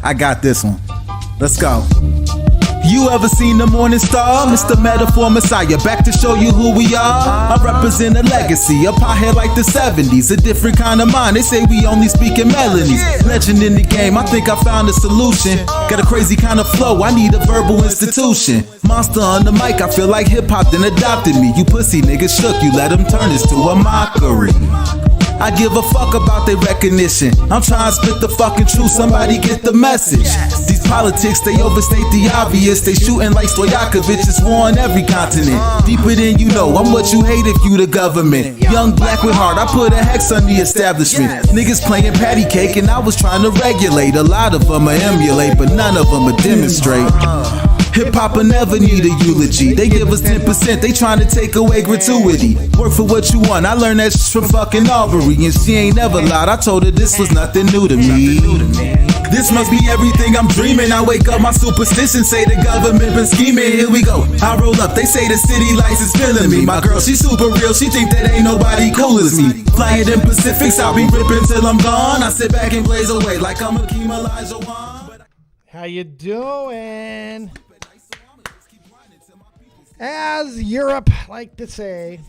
I got this one. Let's go. You ever seen the morning star? Mr. Metaphor Messiah, back to show you who we are. I represent a legacy, a pothead like the 70s. A different kind of mind, they say we only speak in melodies. Legend in the game, I think I found a solution. Got a crazy kind of flow, I need a verbal institution. Monster on the mic, I feel like hip-hop then adopted me. You pussy niggas shook, you let them turn this to a mockery. I give a fuck about their recognition. I'm trying to spit the fucking truth, somebody get the message. These politics, they overstate the obvious. They shooting like Stojakovic, it's war on every continent. Deeper than you know, I'm what you hate if you the government. Young black with heart, I put a hex on the establishment. Niggas playing patty cake and I was trying to regulate. A lot of them are emulate, but none of them are demonstrate. Hip-hop will never need a eulogy. They give us 10%, they trying to take away gratuity. Work for what you want, I learned that shit from fucking Aubrey. And she ain't never lied, I told her this was nothing new to me. This must be everything I'm dreaming. I wake up, my superstition say the government been scheming. Here we go, I roll up, they say the city lights is feeling me. My girl, she super real, she think that ain't nobody cool as me. Flying in Pacifics, I'll be ripping till I'm gone. I sit back and blaze away like I'm Akeem Olajuwon. How you doing? As Europe like to say,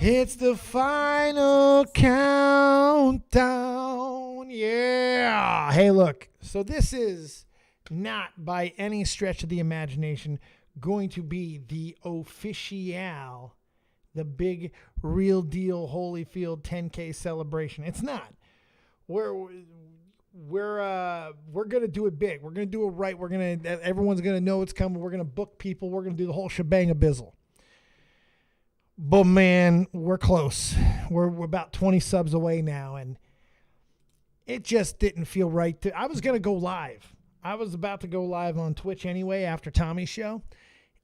it's the final countdown. Yeah. Hey, look. So this is not by any stretch of the imagination going to be the official, the big real deal Holyfield 10K celebration. It's not. We're gonna do it big. We're gonna do it right. Everyone's gonna know it's coming. We're gonna book people. We're gonna do the whole shebang of bizzle. But man, we're close. We're about 20 subs away now, and it just didn't feel right. I was gonna go live. I was about to go live on Twitch anyway after Tommy's show.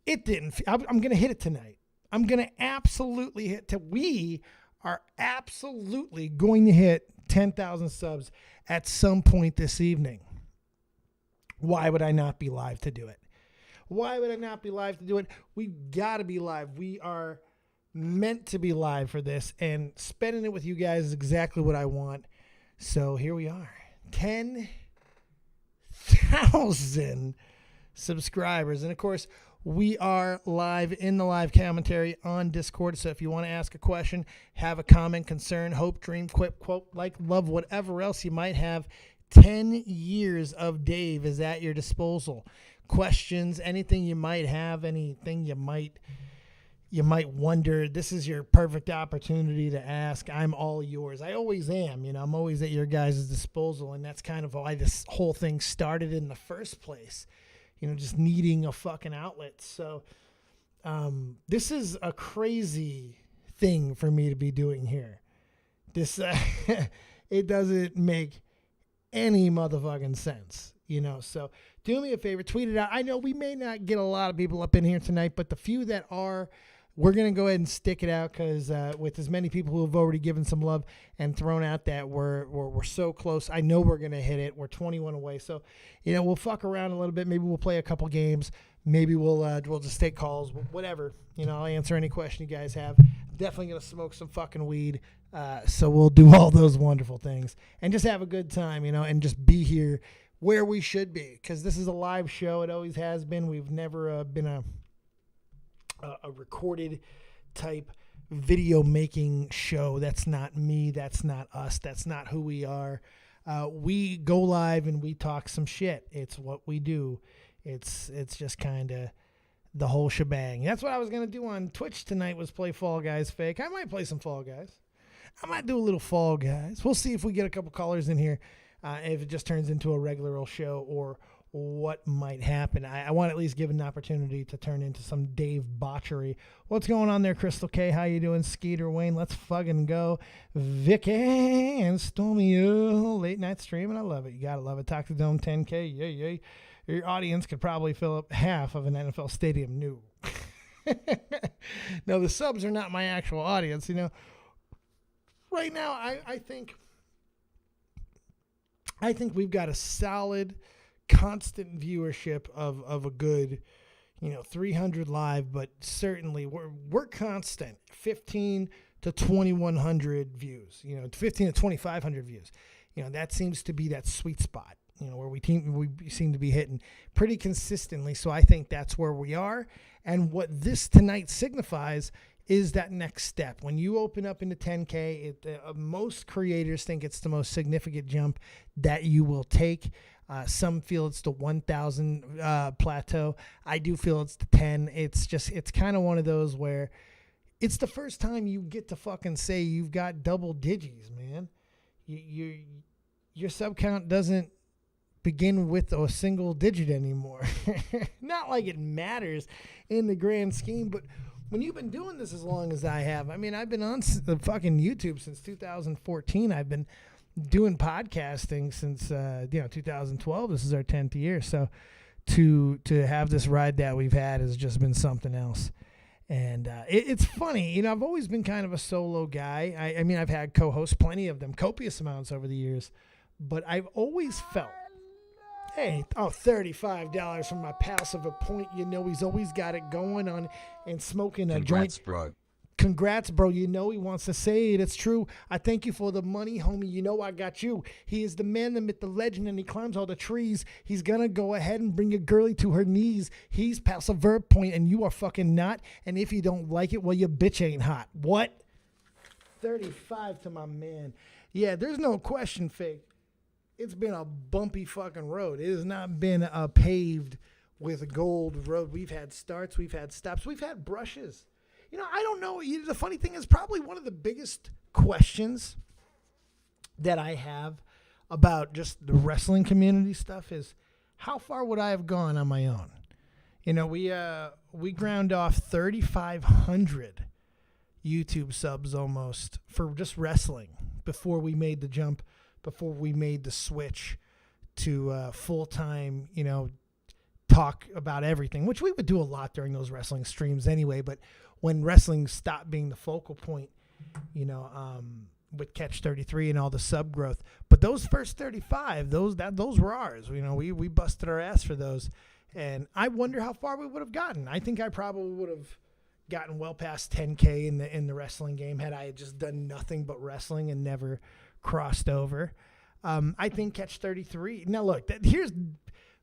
It didn't. I'm gonna hit it tonight. I'm gonna absolutely hit. We are absolutely going to hit 10,000 subs at some point this evening. Why would I not be live to do it? Why would I not be live to do it? We got to be live. We are meant to be live for this, and spending it with you guys is exactly what I want. So here we are. 10,000 subscribers. And of course, we are live in the live commentary on Discord. So if you want to ask a question, have a comment, concern, hope, dream, quip, quote, like, love, whatever else you might have, 10 years of Dave is at your disposal. Questions, anything you might have, anything you might wonder, this is your perfect opportunity to ask. I'm all yours. I always am. I'm always at your guys' disposal. And that's kind of why this whole thing started in the first place. Just needing a fucking outlet. So this is a crazy thing for me to be doing here. This it doesn't make any motherfucking sense, So do me a favor, tweet it out. I know we may not get a lot of people up in here tonight, but the few that are, we're going to go ahead and stick it out because with as many people who have already given some love and thrown out that we're so close. I know we're going to hit it. We're 21 away. So, we'll fuck around a little bit. Maybe we'll play a couple games. Maybe we'll just take calls, whatever. I'll answer any question you guys have. Definitely going to smoke some fucking weed. So we'll do all those wonderful things and just have a good time, and just be here where we should be because this is a live show. It always has been. We've never been a recorded type video making show. That's not me. That's not us. That's not who we are. We go live and we talk some shit. It's what we do. It's just kind of the whole shebang. That's what I was going to do on Twitch tonight was play Fall Guys fake. I might play some Fall Guys. I might do a little Fall Guys. We'll see if we get a couple callers in here. If it just turns into a regular old show or what might happen. I want to at least give an opportunity to turn into some Dave botchery. What's going on there, Crystal K? How you doing, Skeeter Wayne? Let's fucking go. Vicky and Stormy, late night streaming. I love it. You gotta love it. Toxic Dome 10K. Yay. Your audience could probably fill up half of an NFL stadium. No. No, the subs are not my actual audience. Right now, I think we've got a solid constant viewership of a good 300 live, but certainly we're constant 15 to 2100 views, 15 to 2500 views. That seems to be that sweet spot. where we seem to be hitting pretty consistently. So I think that's where we are. And what this tonight signifies is that next step. When you open up into 10K, most creators think it's the most significant jump that you will take. Some feel it's the 1,000 plateau. I do feel it's the 10. It's kind of one of those where it's the first time you get to fucking say you've got double digits, man. Your sub count doesn't begin with a single digit anymore. Not like it matters in the grand scheme, but when you've been doing this as long as I have, I mean, I've been on the fucking YouTube since 2014. I've been doing podcasting since 2012. This is our 10th year. So to have this ride that we've had has just been something else. And it's funny, I've always been kind of a solo guy. I mean, I've had co-hosts, plenty of them, copious amounts over the years, but I've always felt, $35 from my passive point. He's always got it going on and smoking a joint. Bro. Congrats, bro. He wants to say it. It's true. I thank you for the money, homie. I got you. He is the man, the myth, the legend, and he climbs all the trees. He's going to go ahead and bring a girlie to her knees. He's passive verb point, and you are fucking not. And if you don't like it, well, your bitch ain't hot. What? 35 to my man. Yeah, there's no question, Fake. It's been a bumpy fucking road. It has not been a paved with gold road. We've had starts. We've had stops. We've had brushes. I don't know. The funny thing is probably one of the biggest questions that I have about just the wrestling community stuff is how far would I have gone on my own? We ground off 3,500 YouTube subs almost for just wrestling before we made the jump, before we made the switch to full-time, talk about everything, which we would do a lot during those wrestling streams anyway. But when wrestling stopped being the focal point, with Catch 33 and all the sub growth, but those first 35, those were ours. We busted our ass for those, and I wonder how far we would have gotten. I think I probably would have gotten well past 10K in the wrestling game had I just done nothing but wrestling and never crossed over. I think Catch 33. Now look,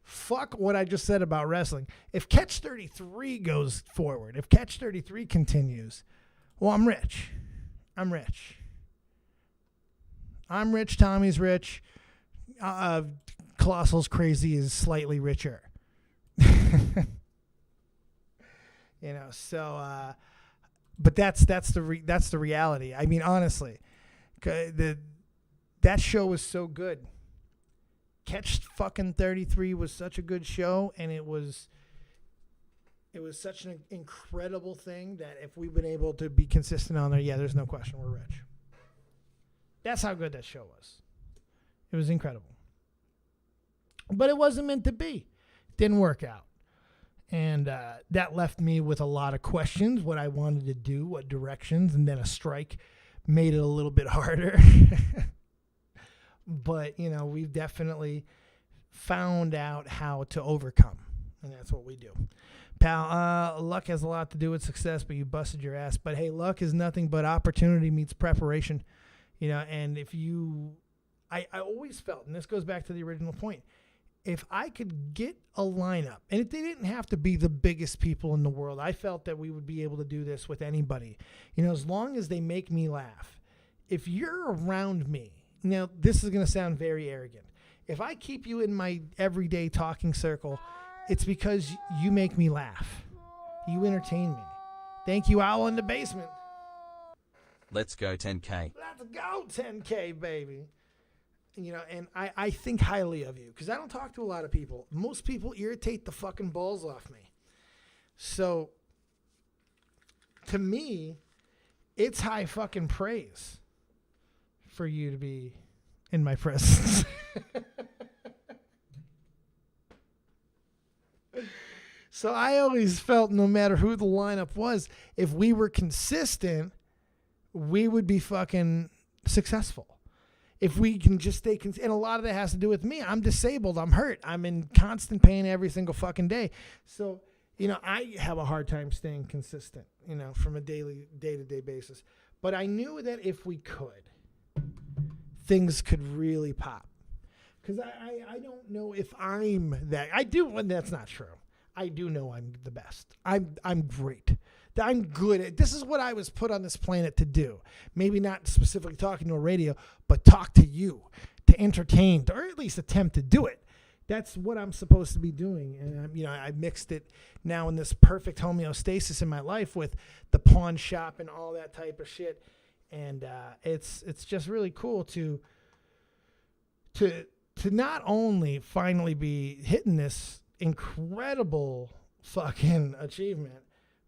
fuck what I just said about wrestling. If Catch 33 goes forward, if Catch 33 continues, well, I'm rich. Tommy's rich. Colossal's crazy is slightly richer. But that's the reality. I mean, honestly, that show was so good. Catch fucking 33 was such a good show, and it was such an incredible thing that if we've been able to be consistent on there, there's no question we're rich. That's how good that show was. It was incredible. But it wasn't meant to be. Didn't work out. And that left me with a lot of questions, what I wanted to do, what directions, and then a strike made it a little bit harder. But, we've definitely found out how to overcome, and that's what we do. Pal, luck has a lot to do with success, but you busted your ass. But, hey, luck is nothing but opportunity meets preparation, and I always felt, and this goes back to the original point, if I could get a lineup, and if they didn't have to be the biggest people in the world, I felt that we would be able to do this with anybody, as long as they make me laugh. If you're around me, now this is going to sound very arrogant. If I keep you in my everyday talking circle, it's because you make me laugh. You entertain me. Thank you, Owl in the Basement. Let's go 10K. Let's go 10K, baby. And I think highly of you because I don't talk to a lot of people. Most people irritate the fucking balls off me. So, to me, it's high fucking praise for you to be in my presence. So I always felt no matter who the lineup was, if we were consistent, we would be fucking successful. If we can just stay and a lot of that has to do with me. I'm disabled. I'm hurt. I'm in constant pain every single fucking day. So, I have a hard time staying consistent, from a day-to-day basis. But I knew that if we could, things could really pop. Because I don't know if I'm that. I do, and that's not true. I do know I'm the best. I'm great. I'm good at. This is what I was put on this planet to do. Maybe not specifically talking to a radio, but talk to you, to entertain, or at least attempt to do it. That's what I'm supposed to be doing. And I mixed it now in this perfect homeostasis in my life with the pawn shop and all that type of shit. And it's just really cool to not only finally be hitting this incredible fucking achievement,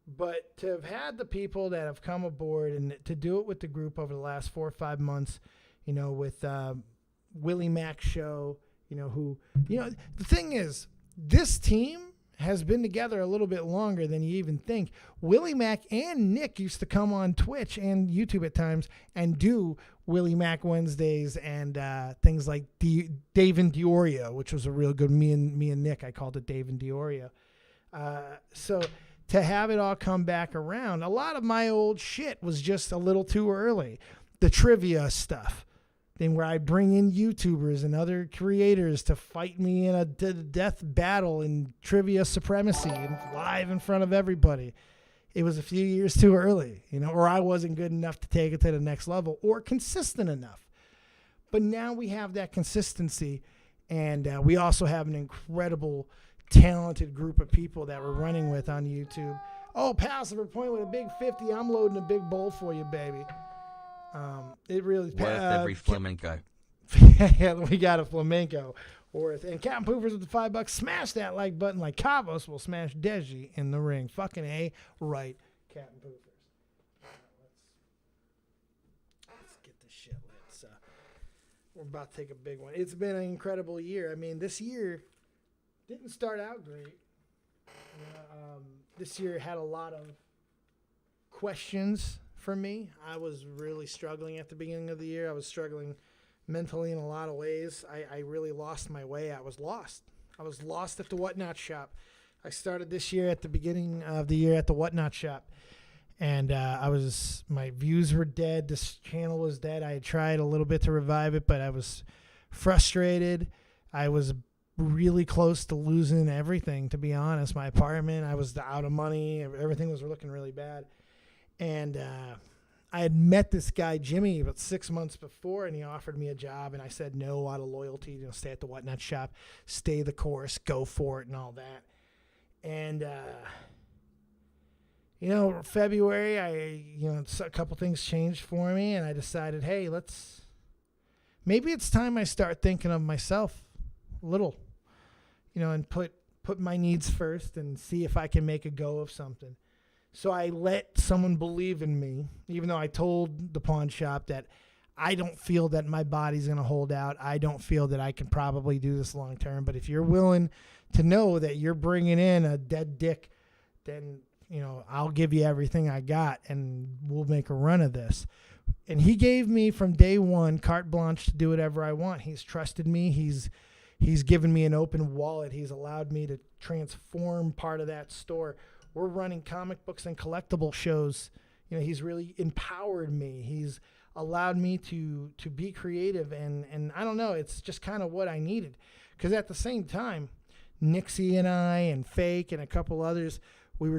but to have had the people that have come aboard and to do it with the group over the last 4 or 5 months, with Willie Mac show, the thing is, this team has been together a little bit longer than you even think. Willie Mac and Nick used to come on Twitch and YouTube at times and do Willie Mac Wednesdays and things like Dave and Diorio, which was a real good. Me and Nick, I called it Dave and Diorio. So to have it all come back around, a lot of my old shit was just a little too early. The trivia stuff. Then where I bring in YouTubers and other creators to fight me in a death battle in trivia supremacy and live in front of everybody. It was a few years too early, or I wasn't good enough to take it to the next level or consistent enough. But now we have that consistency, and we also have an incredible, talented group of people that we're running with on YouTube. Oh, Passive Point with a big 50. I'm loading a big bowl for you, baby. It really worth every flamenco. Yeah, we got a flamenco worth. And Captain Poofers with the $5. Smash that like button like Cavos will smash Deji in the ring. Fucking A, right, Captain Poofers. Let's get this shit lit. We're about to take a big one. It's been an incredible year. I mean, this year didn't start out great. This year had a lot of questions for me. I was really struggling at the beginning of the year. I was struggling mentally in a lot of ways. I really lost my way. I was lost. I was lost at the Whatnot Shop. I started this year at the beginning of the year at the Whatnot Shop. And my views were dead. This channel was dead. I had tried a little bit to revive it, but I was frustrated. I was really close to losing everything, to be honest. My apartment, I was out of money. Everything was looking really bad. And I had met this guy, Jimmy, about 6 months before, and he offered me a job, and I said no out of loyalty. Stay at the Whatnot Shop, stay the course, go for it, and all that. And, February, a couple things changed for me, and I decided, hey, maybe it's time I start thinking of myself a little, and put my needs first and see if I can make a go of something. So I let someone believe in me, even though I told the pawn shop that I don't feel that my body's going to hold out. I don't feel that I can probably do this long term. But if you're willing to know that you're bringing in a dead dick, then, I'll give you everything I got and we'll make a run of this. And he gave me from day one carte blanche to do whatever I want. He's trusted me. He's given me an open wallet. He's allowed me to transform part of that store. We're running comic books and collectible shows. He's really empowered me. He's allowed me to be creative. And I don't know, it's just kind of what I needed. Because at the same time, Nixie and I and Fake and a couple others, we were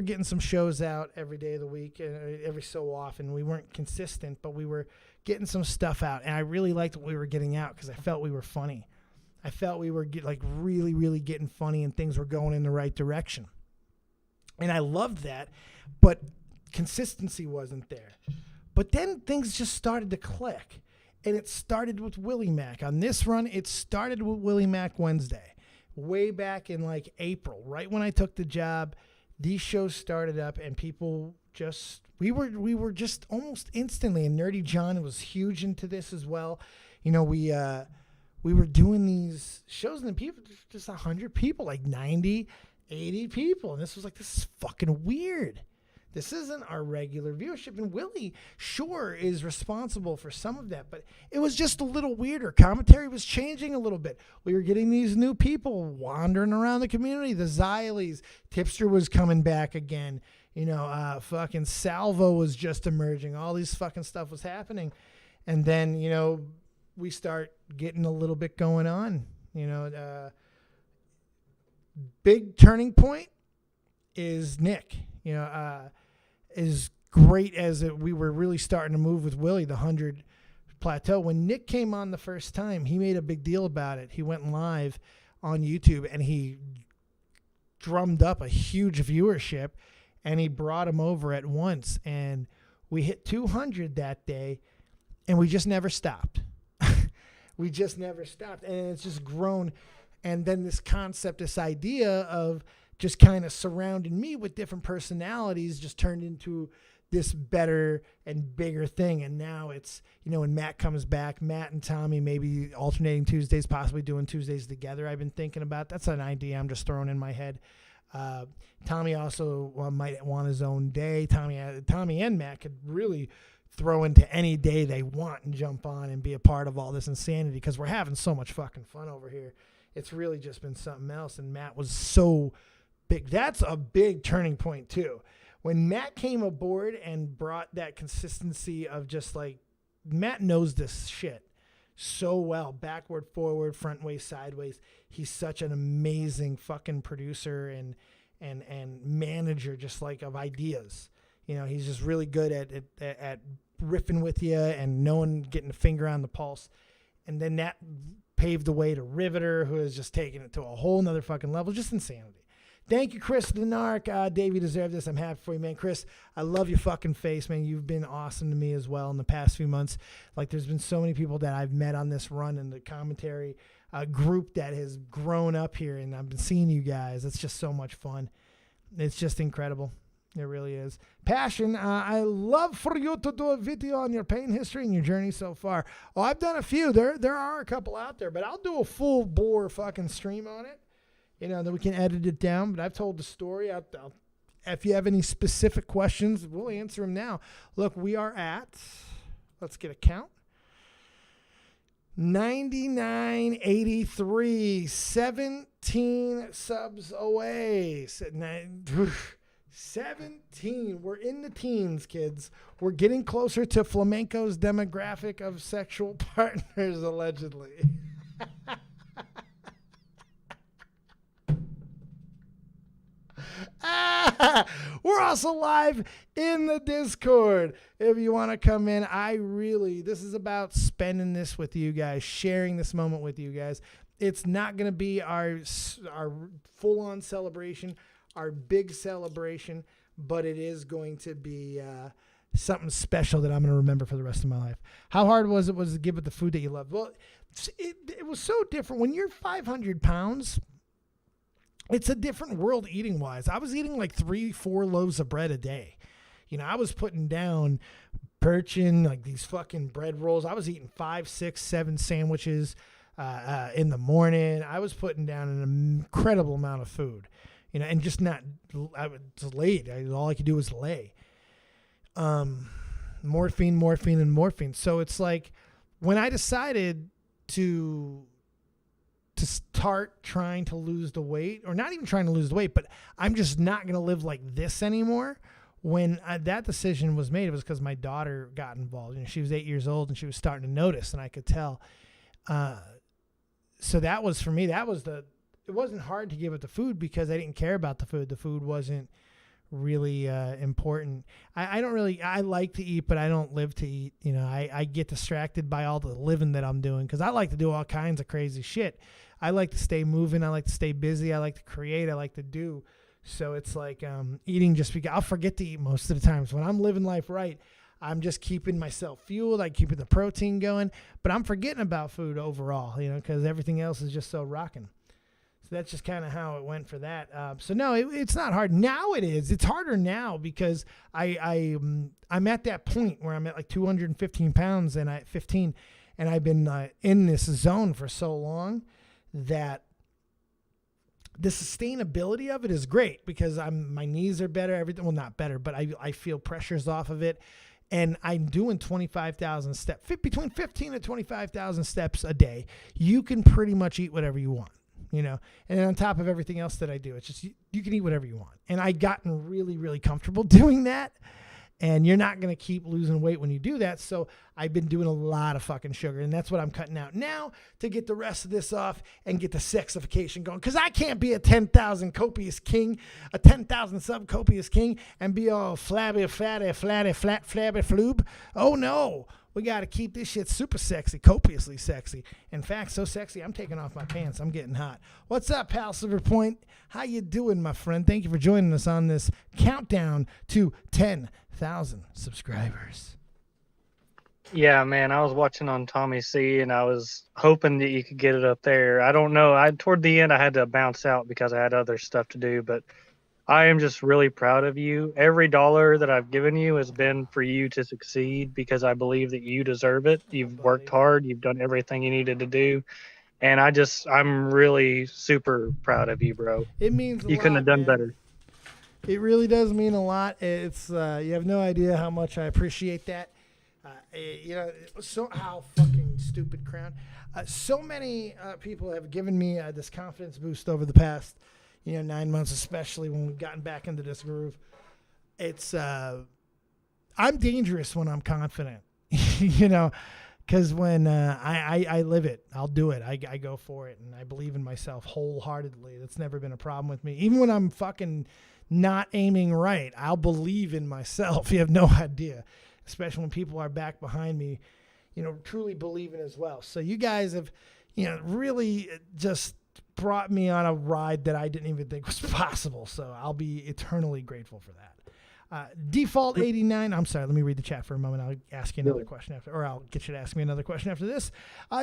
getting some shows out every day of the week, every so often. We weren't consistent, but we were getting some stuff out. And I really liked what we were getting out because I felt we were funny. I felt we were really, really getting funny and things were going in the right direction. And I loved that, but consistency wasn't there. But then things just started to click, and it started with Willie Mac. On this run, it started with Willie Mac Wednesday, way back in April, right when I took the job. These shows started up, and people we were just almost instantly. And Nerdy John was huge into this as well. We were doing these shows, and the people, just 100 people, 90. 80 people, and this is fucking weird. This isn't our regular viewership, and Willie sure is responsible for some of that, but it was just a little weirder. Commentary was changing a little bit. We were getting these new people wandering around the community. The Zylies, Tipster was coming back again. Fucking Salvo was just emerging. All these fucking stuff was happening, and then we start getting a little bit going on. Big turning point is Nick. As great as we were really starting to move with Willie, the 100 plateau. When Nick came on the first time, he made a big deal about it. He went live on YouTube and he drummed up a huge viewership, and he brought him over at once, and we hit 200 that day, and we just never stopped. We just never stopped, and it's just grown. And then this concept, this idea of just kind of surrounding me with different personalities just turned into this better and bigger thing. And now it's, when Matt comes back, Matt and Tommy maybe alternating Tuesdays, possibly doing Tuesdays together. I've been thinking about. That's an idea I'm just throwing in my head. Tommy also might want his own day. Tommy and Matt could really throw into any day they want and jump on and be a part of all this insanity, because we're having so much fucking fun over here. It's really just been something else. And Matt was so big. That's a big turning point too. When Matt came aboard and brought that consistency of just like, Matt knows this shit so well, backward, forward, front way, sideways. He's such an amazing fucking producer and manager, just like of ideas. He's just really good at riffing with you and knowing, getting a finger on the pulse. And then that paved the way to Riveter, who has just taken it to a whole nother fucking level. Just insanity. Thank you, Chris Denark. Dave, you deserve this. I'm happy for you, man. Chris, I love your fucking face, man. You've been awesome to me as well in the past few months. Like, there's been so many people that I've met on this run in the commentary group that has grown up here, and I've been seeing you guys. It's just so much fun. It's just incredible. It really is. Passion, I love for you to do a video on your pain history and your journey so far. Oh, I've done a few. There are a couple out there, but I'll do a full bore fucking stream on it. Then we can edit it down. But I've told the story. If you have any specific questions, we'll answer them now. Look, we are at, let's get a count, 9983, 17 subs away. 17. We're in the teens, kids. We're getting closer to flamenco's demographic of sexual partners, allegedly. We're also live in the Discord. If you want to come in, this is about spending this with you guys, sharing this moment with you guys. It's not going to be our full-on celebration, our big celebration, but it is going to be something special that I'm going to remember for the rest of my life. How hard was it to give it the food that you loved? Well, it was so different. When you're 500 pounds, it's a different world eating wise. I was eating like 3-4 loaves of bread a day. I was putting down birchin, like these fucking bread rolls. I was eating 5, 6, 7 sandwiches in the morning. I was putting down an incredible amount of food, and just I was laid. All I could do was lay. Morphine. So it's like when I decided to start trying to lose the weight, or not even trying to lose the weight, but I'm just not going to live like this anymore. When that decision was made, it was because my daughter got involved. She was 8 years old and she was starting to notice, and I could tell. So that was, for me, it wasn't hard to give it the food because I didn't care about the food. The food wasn't really important. I like to eat, but I don't live to eat. I get distracted by all the living that I'm doing because I like to do all kinds of crazy shit. I like to stay moving. I like to stay busy. I like to create. I like to do. So it's like eating just because I'll forget to eat most of the times. When I'm living life right, I'm just keeping myself fueled. I keep the protein going, but I'm forgetting about food overall, because everything else is just so rocking. So that's just kind of how it went for that. So no, it's not hard. Now it is. It's harder now because I'm at that point where I'm at like 215 pounds and I've been in this zone for so long that the sustainability of it is great because my knees are better, everything. Well, not better, but I feel pressures off of it. And I'm doing 25,000 steps, between 15 to 25,000 steps a day. You can pretty much eat whatever you want, and on top of everything else that I do, it's just, you can eat whatever you want. And I gotten really, really comfortable doing that. And you're not going to keep losing weight when you do that. So I've been doing a lot of fucking sugar, and that's what I'm cutting out now to get the rest of this off and get the sexification going. Because I can't be a 10,000 copious king, a 10,000 sub copious king, and be all flabby, flatty, flabby, floob. Oh no. We got to keep this shit super sexy, copiously sexy. In fact, so sexy, I'm taking off my pants. I'm getting hot. What's up, pal Silverpoint? How you doing, my friend? Thank you for joining us on this countdown to 10,000 subscribers. Yeah, man, I was watching on Tommy C, and I was hoping that you could get it up there. I don't know. Toward the end, I had to bounce out because I had other stuff to do, but I am just really proud of you. Every dollar that I've given you has been for you to succeed because I believe that you deserve it. You've worked hard. You've done everything you needed to do. And I'm really super proud of you, bro. It means a you lot, couldn't have done man. better. It really does mean a lot. It's you have no idea how much I appreciate that. How fucking stupid crown. So many people have given me this confidence boost over the past 9 months, especially when we've gotten back into this groove. It's, I'm dangerous when I'm confident, because when I live it, I'll do it. I go for it, and I believe in myself wholeheartedly. That's never been a problem with me. Even when I'm fucking not aiming right, I'll believe in myself. You have no idea, especially when people are back behind me, truly believing as well. So you guys have, really just brought me on a ride that I didn't even think was possible. So I'll be eternally grateful for that. Default 89. I'm sorry. Let me read the chat for a moment. I'll ask you another question after, or I'll get you to ask me another question after this.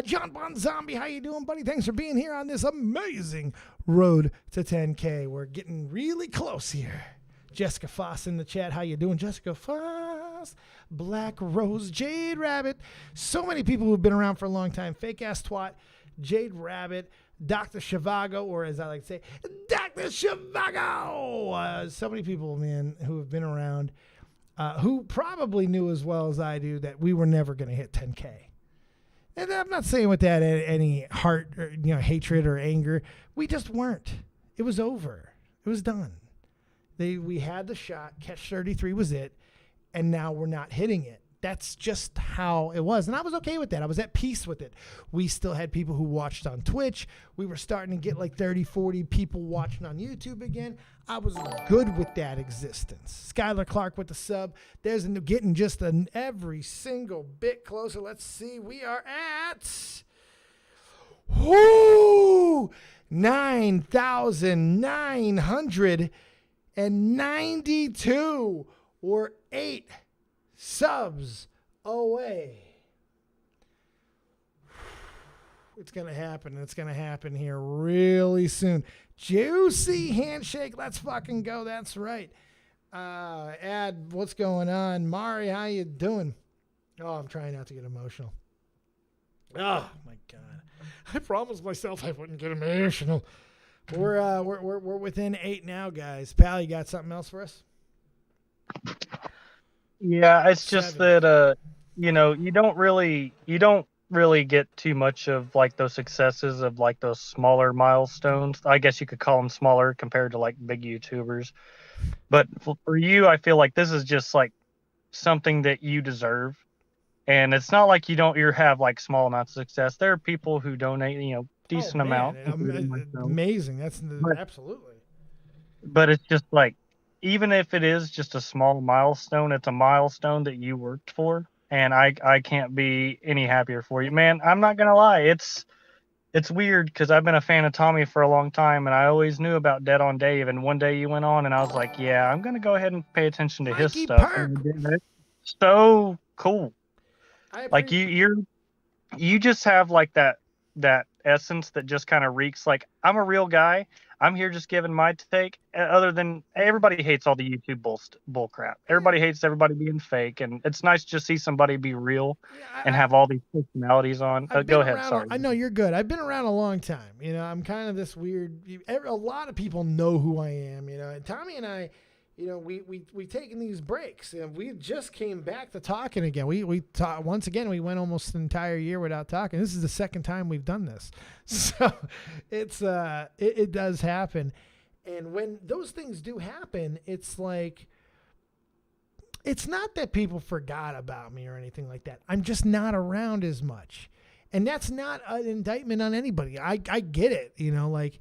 John Bon Zombie, how you doing, buddy? Thanks for being here on this amazing road to 10K. We're getting really close here. Jessica Foss in the chat. How you doing, Jessica Foss? Black Rose, Jade Rabbit. So many people who've been around for a long time. Fake ass twat, Jade Rabbit, Dr. Shivago, or as I like to say, Dr. Shivago. So many people, man, who have been around, who probably knew as well as I do that we were never going to hit 10K. And I'm not saying with that any heart, or, hatred or anger. We just weren't. It was over. It was done. We had the shot. Catch 33 was it, and now we're not hitting it. That's just how it was. And I was okay with that. I was at peace with it. We still had people who watched on Twitch. We were starting to get like 30, 40 people watching on YouTube again. I was good with that existence. Skylar Clark with the sub. There's getting just every single bit closer. Let's see. We are at 9,992 or 8 subs away. It's going to happen. It's going to happen here really soon. Juicy handshake. Let's fucking go. That's right. Ad, what's going on? Mari, how you doing? Oh, I'm trying not to get emotional. Oh, my God. I promised myself I wouldn't get emotional. We're within 8 now, guys. Pal, you got something else for us? Yeah, it's just that you don't really get too much of like those successes of like those smaller milestones. I guess you could call them smaller compared to like big YouTubers. But for you, I feel like this is just like something that you deserve. And it's not like you have like small amounts of success. There are people who donate, decent amount. Amazing. That's absolutely. But it's just like, even if it is just a small milestone, it's a milestone that you worked for. And I can't be any happier for you, man. I'm not going to lie. It's weird because I've been a fan of Tommy for a long time, and I always knew about Dead on Dave. And one day you went on, and I was like, yeah, I'm going to go ahead and pay attention to his stuff. And it's so cool. Like you just have like that essence that just kind of reeks like, I'm a real guy. I'm here just giving my take. Other than everybody hates all the YouTube bull crap. Everybody hates everybody being fake, and it's nice to see somebody be real and have all these personalities on. Go ahead, sorry. I know you're good. I've been around a long time. I'm kind of this weird. A lot of people know who I am. And Tommy and I, we taken these breaks, and we just came back to talking again. We talked once again. We went almost an entire year without talking. This is the second time we've done this, so it's it does happen. And when those things do happen, it's like it's not that people forgot about me or anything like that. I'm just not around as much. And that's not an indictment on anybody. I get it, you know, like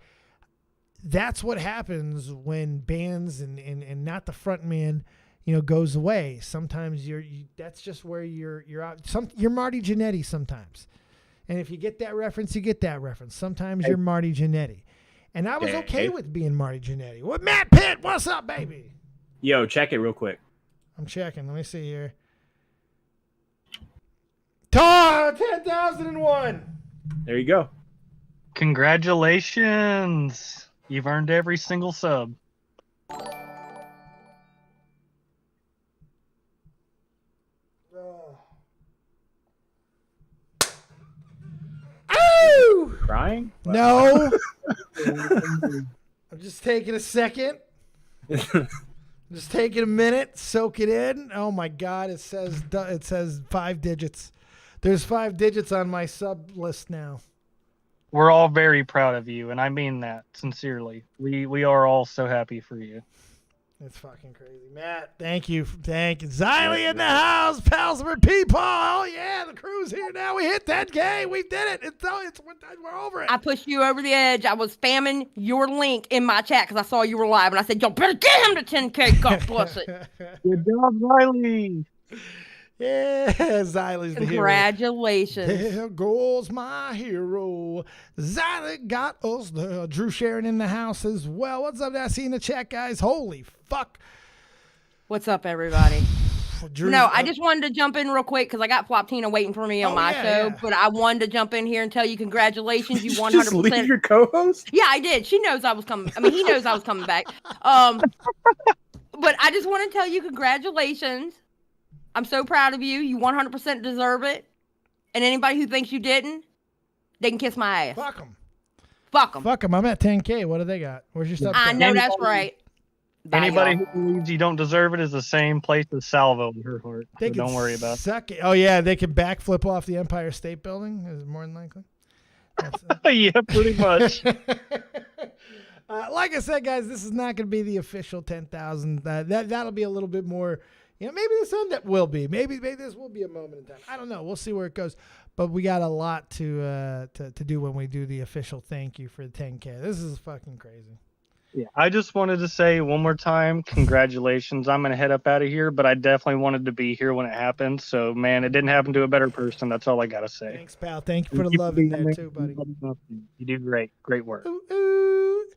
that's what happens when bands and not the front man, you know, goes away. Sometimes that's just where you're out. You're Marty Jannetty sometimes. And if you get that reference, you get that reference. Sometimes you're Marty Jannetty. And I was okay with being Marty Jannetty. What, MattPitt, what's up, baby? Yo, check it real quick. I'm checking. Let me see here. 10,001. There you go. Congratulations. You've earned every single sub. Oh! Crying? No. I'm just taking a second. Just taking a minute, soak it in. Oh my God! It says 5 digits. There's 5 digits on my sub list now. We're all very proud of you, and I mean that sincerely. We are all so happy for you. It's fucking crazy, Matt. Thank you, Xylee in the house, pals for PeePaw. Oh yeah, the crew's here now. We hit 10K. We did it. We're over it. I pushed you over the edge. I was spamming your link in my chat because I saw you were live, and I said, "Yo, better get him to 10K." God bless it. Good job, Riley. Yeah, Xylee's the hero. Congratulations. There goes my hero. Xylee got us there. Drew Sharon in the house as well. What's up? I see in the chat, guys. Holy fuck. What's up, everybody? Drew's I just wanted to jump in real quick because I got Floptina waiting for me on my show. But I wanted to jump in here and tell you congratulations. You 100%. Just leave your co-host? Yeah, I did. She knows I was coming. I mean, he knows I was coming back. But I just want to tell you congratulations. I'm so proud of you. You 100% deserve it. And anybody who thinks you didn't, they can kiss my ass. Fuck them. Fuck them. Fuck them. I'm at 10K. What do they got? Where's your stuff? I know that's right. Bye, Anybody y'all. who believes you don't deserve it is the same place as Salvo in her heart. They So don't worry about it. suck it. Oh, yeah. They can backflip off the Empire State Building, is more than likely. Yeah, pretty much. Like I said, guys, this is not going to be the official 10,000. That'll be a little bit more. You know, maybe this one that will be. Maybe this will be a moment in time. I don't know. We'll see where it goes. But we got a lot to do when we do the official thank you for the 10K. This is fucking crazy. Yeah, I just wanted to say one more time, congratulations. I'm going to head up out of here, but I definitely wanted to be here when it happened. So, man, it didn't happen to a better person. That's all I got to say. Thanks, pal. Thank you for the love in there, too, buddy. You do great. Great work. Ooh, ooh.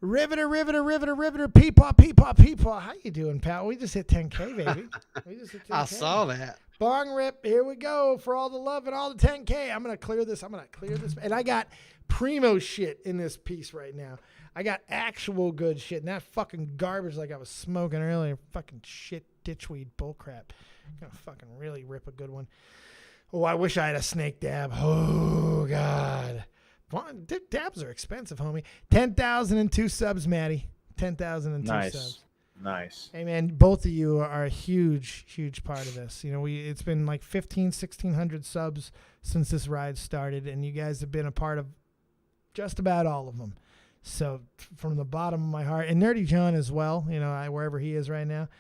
Riveter, PeePaw. How you doing, pal? We just hit 10K, baby. We just hit 10K. I saw that. Bong rip. Here we go for all the love and all the 10K. I'm going to clear this. And I got primo shit in this piece right now. I got actual good shit, not fucking garbage like I was smoking earlier. Fucking shit, ditchweed bullcrap. I'm going to fucking really rip a good one. Oh, I wish I had a snake dab. Oh, God. Dabs are expensive, homie. 10,002 subs, Maddie. 10,002 subs. Nice. Hey, man, both of you are a huge, huge part of this. You know, it's been like 1,600 subs since this ride started, and you guys have been a part of just about all of them. So from the bottom of my heart, and Nerdy John as well, you know, wherever he is right now,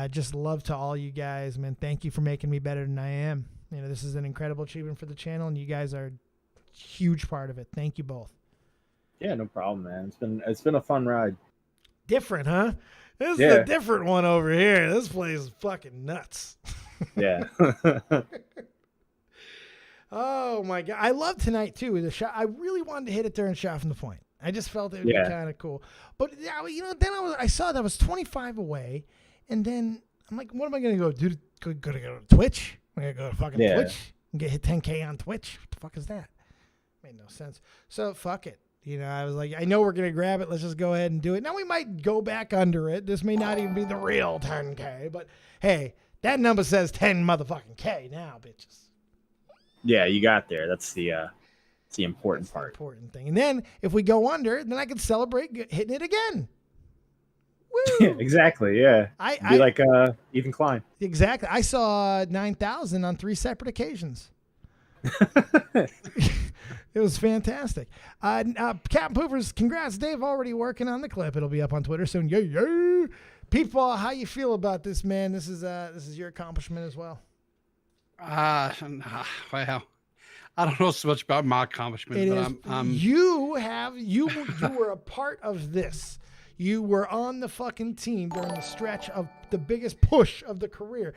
just love to all you guys, man. Thank you for making me better than I am. You know, this is an incredible achievement for the channel, and you guys are a huge part of it. Thank you both. Yeah, no problem, man. It's been a fun ride. Different, huh? This is a different one over here. This place is fucking nuts. Yeah. Oh my God. I love tonight too. The shot. I really wanted to hit it during shot from the point. I just felt it would be kind of cool. But you know, then I saw that I was 25 away, and then I'm like, what am I gonna go do? Gonna go to Twitch? I'm gonna go to fucking Twitch and get hit 10K on Twitch. What the fuck is that? Made no sense. So fuck it. You know, I was like, I know we're going to grab it. Let's just go ahead and do it. Now we might go back under it. This may not even be the real 10K, but hey, that number says 10 motherfucking K now, bitches. Yeah, you got there. That's the important part. The important thing. And then if we go under, then I can celebrate hitting it again. Woo! Yeah, exactly. Yeah. Be like Ethan Klein. Exactly. I saw 9,000 on 3 separate occasions. It was fantastic. Captain Poopers, congrats, Dave. Already working on the clip. It'll be up on Twitter soon. Yeah. PeePaw, how you feel about this, man? This is your accomplishment as well. Well, I don't know so much about my accomplishment, It but is. You were a part of this. You were on the fucking team during the stretch of the biggest push of the career.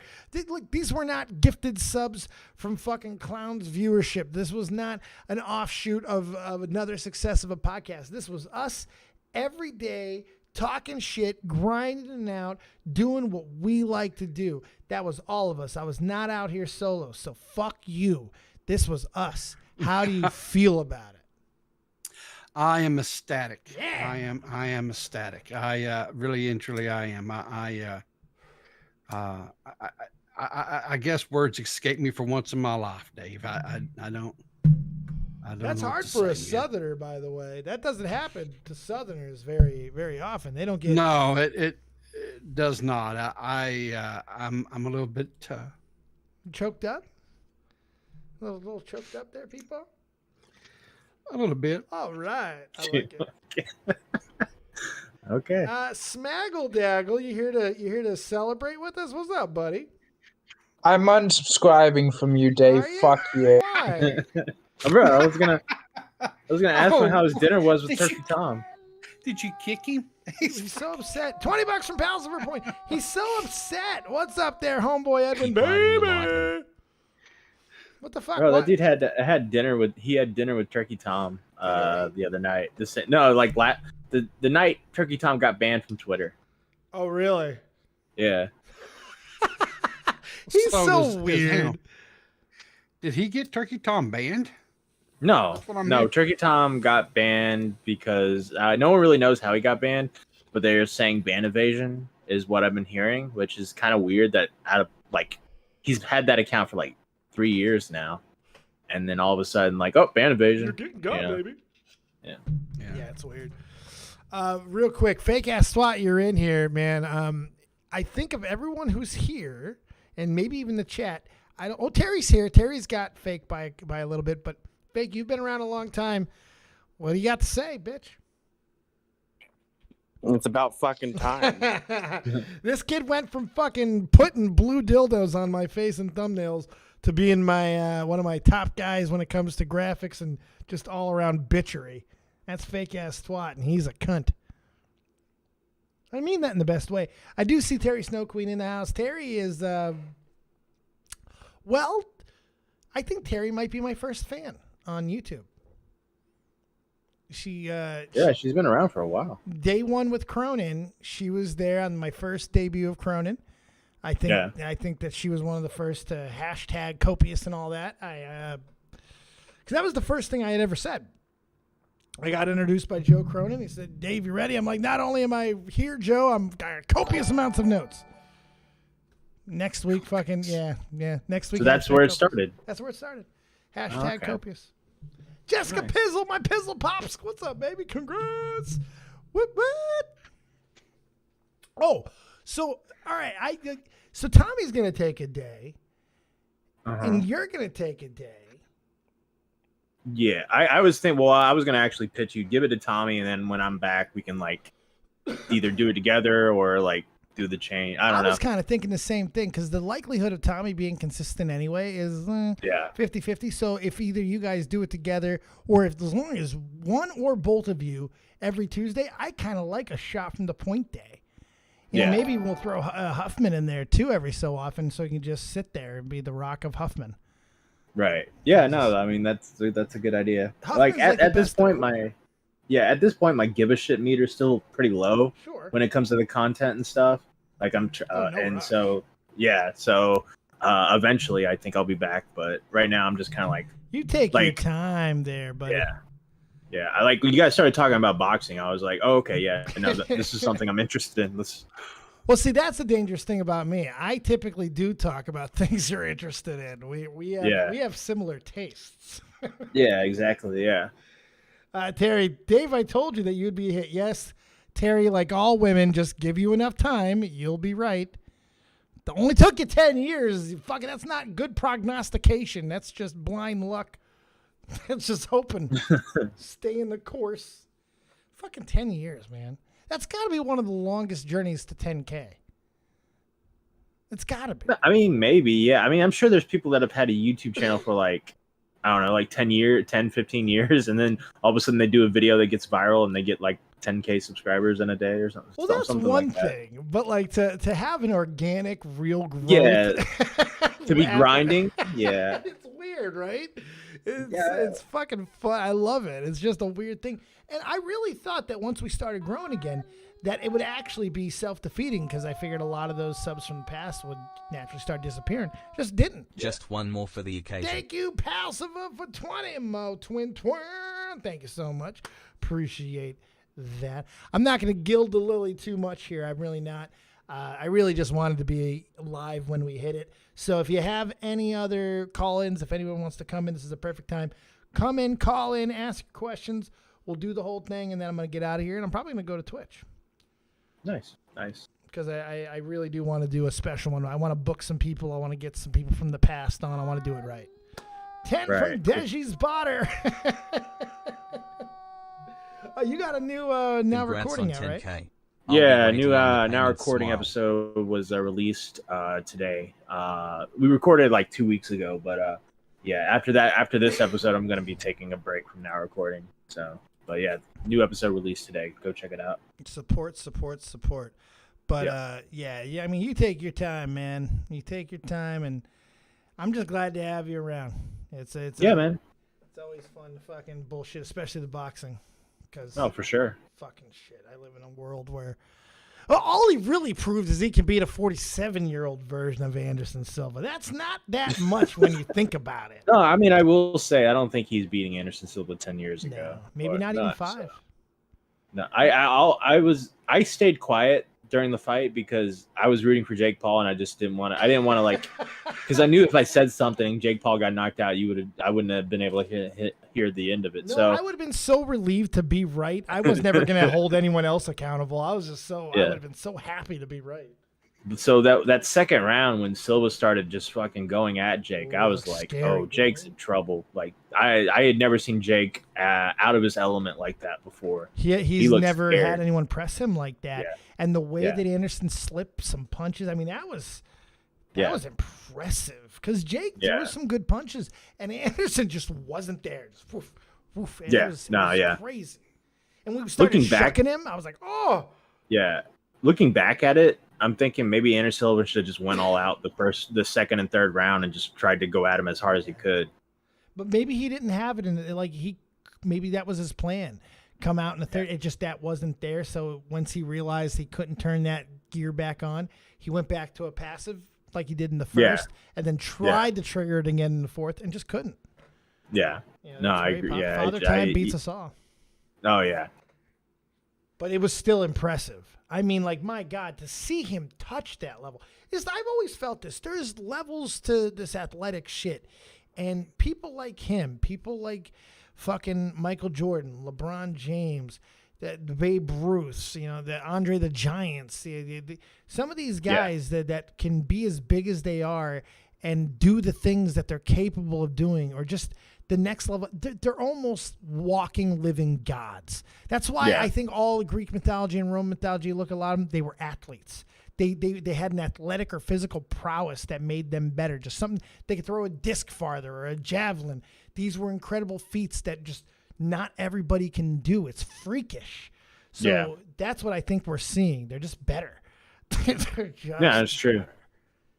Look, these were not gifted subs from fucking Clown's viewership. This was not an offshoot of another success of a podcast. This was us every day talking shit, grinding it out, doing what we like to do. That was all of us. I was not out here solo. So fuck you. This was us. How do you feel about it? I am ecstatic. Yeah. I am ecstatic. I really and truly I am. I guess words escape me for once in my life, Dave. I don't. That's know what hard to for a say, man. Southerner, by the way. That doesn't happen to Southerners very, very often. They don't get. No, it does not. I'm a little bit. Choked up. A little choked up there, people. A little bit. All right, I like it. Okay. Smaggle Daggle, you here to celebrate with us? What's up, buddy? I'm unsubscribing from you, Dave. Are you? Fuck you. Why? Bro, I was gonna ask him how his dinner was with Did Turkey you- Tom. Did you kick him? He's so upset. $20 from Pals for point. He's so upset. What's up there, homeboy Edwin? Keep on in the Baby. What the fuck? Bro, What? that dude had dinner with Turkey Tom the other night. The night Turkey Tom got banned from Twitter. Oh, really? Yeah. He's So so hang on. weird. Did he get Turkey Tom banned? No, That's what I no. meant. Turkey Tom got banned because no one really knows how he got banned, but they're saying ban evasion is what I've been hearing, which is kind of weird that he's had that account for like 3 years now, and then all of a sudden ban evasion. You're getting got, you know? baby. Yeah. Yeah, it's weird. Real quick, fake ass SWAT, you're in here, man. I think of everyone who's here, and maybe even the chat. Terry's here. Terry's got fake by a little bit, but fake, you've been around a long time. What do you got to say, bitch? It's about fucking time. This kid went from fucking putting blue dildos on my face and thumbnails to being my one of my top guys when it comes to graphics and just all around bitchery. That's fake ass SWAT, and he's a cunt. I mean that in the best way. I do see Terry Snow Queen in the house. Terry is, well, I think Terry might be my first fan on YouTube. She's been around for a while. Day one with Cronin, she was there on my first debut of Cronin. I think that she was one of the first to hashtag copious and all that. Because that was the first thing I had ever said. I got introduced by Joe Cronin. He said, "Dave, you ready?" I'm like, "Not only am I here, Joe, I'm got copious amounts of notes." Next week, fucking yeah. Next week. So that's where it started. That's where it started. Hashtag Okay. copious. Jessica Nice. Pizzle, my Pizzle Pops. What's up, baby? Congrats. What? Oh, so all right. So Tommy's gonna take a day, and you're gonna take a day. Yeah, I was thinking. Well, I was gonna actually pitch you, give it to Tommy, and then when I'm back, we can either do it together or do the chain. I don't know. was kind of thinking the same thing because the likelihood of Tommy being consistent anyway is 50-50. So if either you guys do it together or if as long as one or both of you every Tuesday, I kind of like a shot from the point day. You know, maybe we'll throw Huffman in there too every so often so he can just sit there and be the Rock of Huffman. Right. Yeah. No. I mean, that's a good idea. Huffman's the At this best point, of at this point, my give a shit meter is still pretty low Sure. when it comes to the content and stuff. So eventually I think I'll be back, but right now I'm just kind of You take your time there, buddy. yeah. I when you guys started talking about boxing, I was like, oh, okay, yeah. No, this is something I'm interested in. Well, see, that's the dangerous thing about me. I typically do talk about things you're interested in. We have similar tastes. Yeah, exactly. Yeah. Terry, Dave, I told you that you'd be a hit. Yes, Terry, like all women, just give you enough time, you'll be right. It only took you 10 years. Fucking, that's not good prognostication. That's just blind luck. It's just hoping. Stay in the course. Fucking 10 years, man. That's got to be one of the longest journeys to 10K. It's got to be. I mean, maybe, yeah. I mean, I'm sure there's people that have had a YouTube channel for like, I don't know, like 10, 15 years, and then all of a sudden they do a video that gets viral and they get like 10K subscribers in a day or something. Well, that's something one like that. thing, but like to have an organic, real growth. Yeah. To be grinding, yeah. It's weird, right? It's fucking fun. I love it. It's just a weird thing. And I really thought that once we started growing again, that it would actually be self-defeating because I figured a lot of those subs from the past would naturally start disappearing. Just didn't. Just one more for the occasion. Thank you, Palsiva, for 20, Mo Twin Twin. Thank you so much. Appreciate that. I'm not going to gild the lily too much here. I'm really not. I really just wanted to be live when we hit it. So if you have any other call-ins, if anyone wants to come in, this is a perfect time. Come in, call in, ask your questions. We'll do the whole thing, and then I'm going to get out of here, and I'm probably going to go to Twitch. Nice. Because I really do want to do a special one. I want to book some people. I want to get some people from the past on. I want to do it right. 10 from Deji's Botter. You got a new now Congrats recording on out, 10K. right? Yeah, new now recording episode was released today. We recorded like 2 weeks ago, but yeah, after this episode, I'm gonna be taking a break from now recording. So, but yeah, new episode released today. Go check it out. Support. But yeah. I mean, you take your time, man. You take your time, and I'm just glad to have you around. Man. It's always fun to fucking bullshit, especially the boxing. For sure. Fucking shit. I live in a world where all he really proved is he can beat a 47-year-old version of Anderson Silva. That's not that much when you think about it. No, I mean, I will say I don't think he's beating Anderson Silva 10 years ago. Maybe not even 5. So. No, I stayed quiet during the fight because I was rooting for Jake Paul and I didn't want to like, because I knew if I said something, Jake Paul got knocked out, I wouldn't have been able to hear the end of it. No, so I would have been so relieved to be right. I was never going to hold anyone else accountable. I was just I would have been so happy to be right. So that second round when Silva started just fucking going at Jake, I was like, scary, oh, Jake's in trouble. Like I had never seen Jake out of his element like that before. He's never scared. had anyone press him like that. Yeah. And the way that Anderson slipped some punches, I mean, that was impressive because Jake threw some good punches and Anderson just wasn't there. Just woof, woof. And it was crazy. And we started shucking him. I was like, oh. Yeah. Looking back at it, I'm thinking maybe Anderson Silva should have just went all out the second and third round and just tried to go at him as hard as he could. But maybe he didn't have it maybe that was his plan. Come out in the third. It just that wasn't there. So once he realized he couldn't turn that gear back on, he went back to a passive like he did in the first, and then tried to trigger it again in the fourth and just couldn't. Yeah. I agree. Yeah. Father Time beats us all. Oh yeah. But it was still impressive. I mean, like, my God, to see him touch that level. I've always felt this. There's levels to this athletic shit. And people like him, people like fucking Michael Jordan, LeBron James, the Babe Ruth, the Andre the Giants, some of these guys that can be as big as they are and do the things that they're capable of doing, or just the next level. They're almost walking, living gods. That's why I think all Greek mythology and Roman mythology, look, a lot of them, they were athletes. They had an athletic or physical prowess that made them better. Just something, they could throw a disc farther or a javelin. These were incredible feats that just not everybody can do. It's freakish. So that's what I think we're seeing. They're just better. That's true.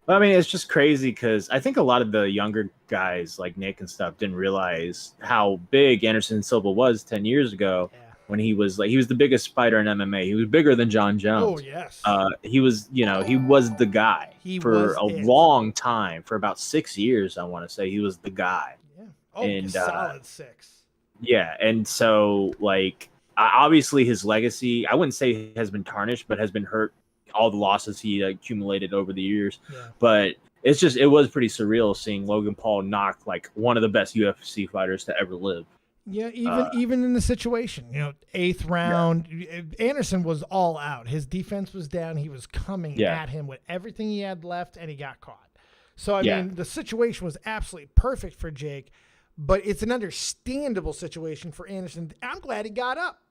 I mean, it's just crazy because I think a lot of the younger guys like Nick and stuff didn't realize how big Anderson Silva was 10 years ago when he was the biggest fighter in MMA. He was bigger than John Jones. Oh, yes. He was the guy for a long time, for about 6 years, I want to say. He was the guy. Yeah. Oh, and, solid 6. Yeah. And so, like, obviously his legacy, I wouldn't say has been tarnished, but has been hurt. All the losses he accumulated over the years, but it was pretty surreal seeing Logan Paul knock like one of the best UFC fighters to ever live. Yeah, even in the situation, 8th round, Anderson was all out. His defense was down. He was coming at him with everything he had left, and he got caught. So I mean, the situation was absolutely perfect for Jake, but it's an understandable situation for Anderson. I'm glad he got up.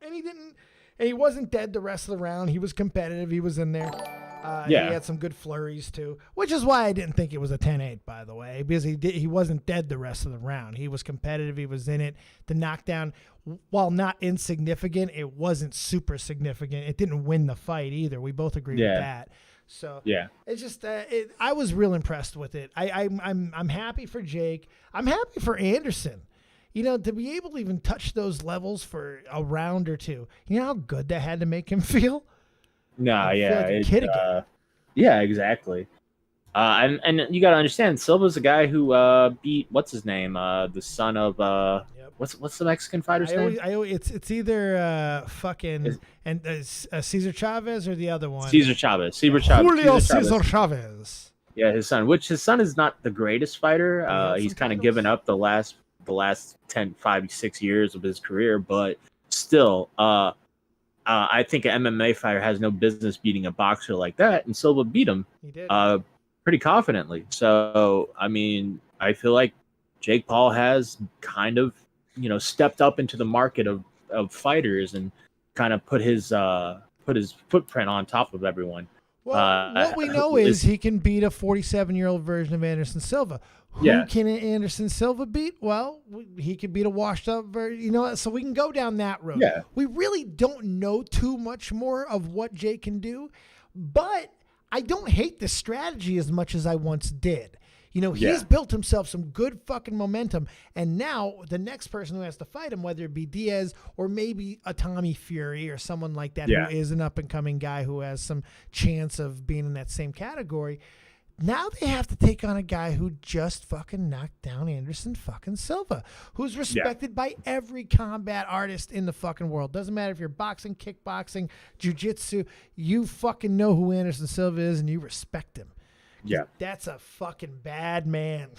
And he didn't. And he wasn't dead the rest of the round. He was competitive. He was in there. He had some good flurries too, which is why I didn't think it was a 10-8, by the way, because he wasn't dead the rest of the round. He was competitive. He was in it. The knockdown, while not insignificant, it wasn't super significant. It didn't win the fight either. We both agree with that. So it's just I was real impressed with it. I'm happy for Jake. I'm happy for Anderson. You know, to be able to even touch those levels for a round or two. You know how good that had to make him feel? No, Kid again. Yeah, exactly. And you got to understand, Silva's a guy who beat what's his name, the son of what's the Mexican fighter's name? It's either Cesar Chavez or the other one. Cesar Chavez. Julio Cesar Chavez. Yeah, his son. Which his son is not the greatest fighter. He's kind of given up the last 5-6 years of his career, but still, I think an MMA fighter has no business beating a boxer like that, and Silva beat him pretty confidently. So, I mean, I feel like Jake Paul has kind of, stepped up into the market of fighters and kind of put his footprint on top of everyone. Well, what we know is he can beat a 47-year-old version of Anderson Silva. Who can Anderson Silva beat? Well, he could beat a washed-up version. So we can go down that road. Yeah. We really don't know too much more of what Jake can do, but I don't hate the strategy as much as I once did. He's built himself some good fucking momentum, and now the next person who has to fight him, whether it be Diaz or maybe a Tommy Fury or someone like that who is an up-and-coming guy who has some chance of being in that same category, now they have to take on a guy who just fucking knocked down Anderson fucking Silva, who's respected by every combat artist in the fucking world. Doesn't matter if you're boxing, kickboxing, jiu-jitsu, you fucking know who Anderson Silva is and you respect him. Yeah, that's a fucking bad man.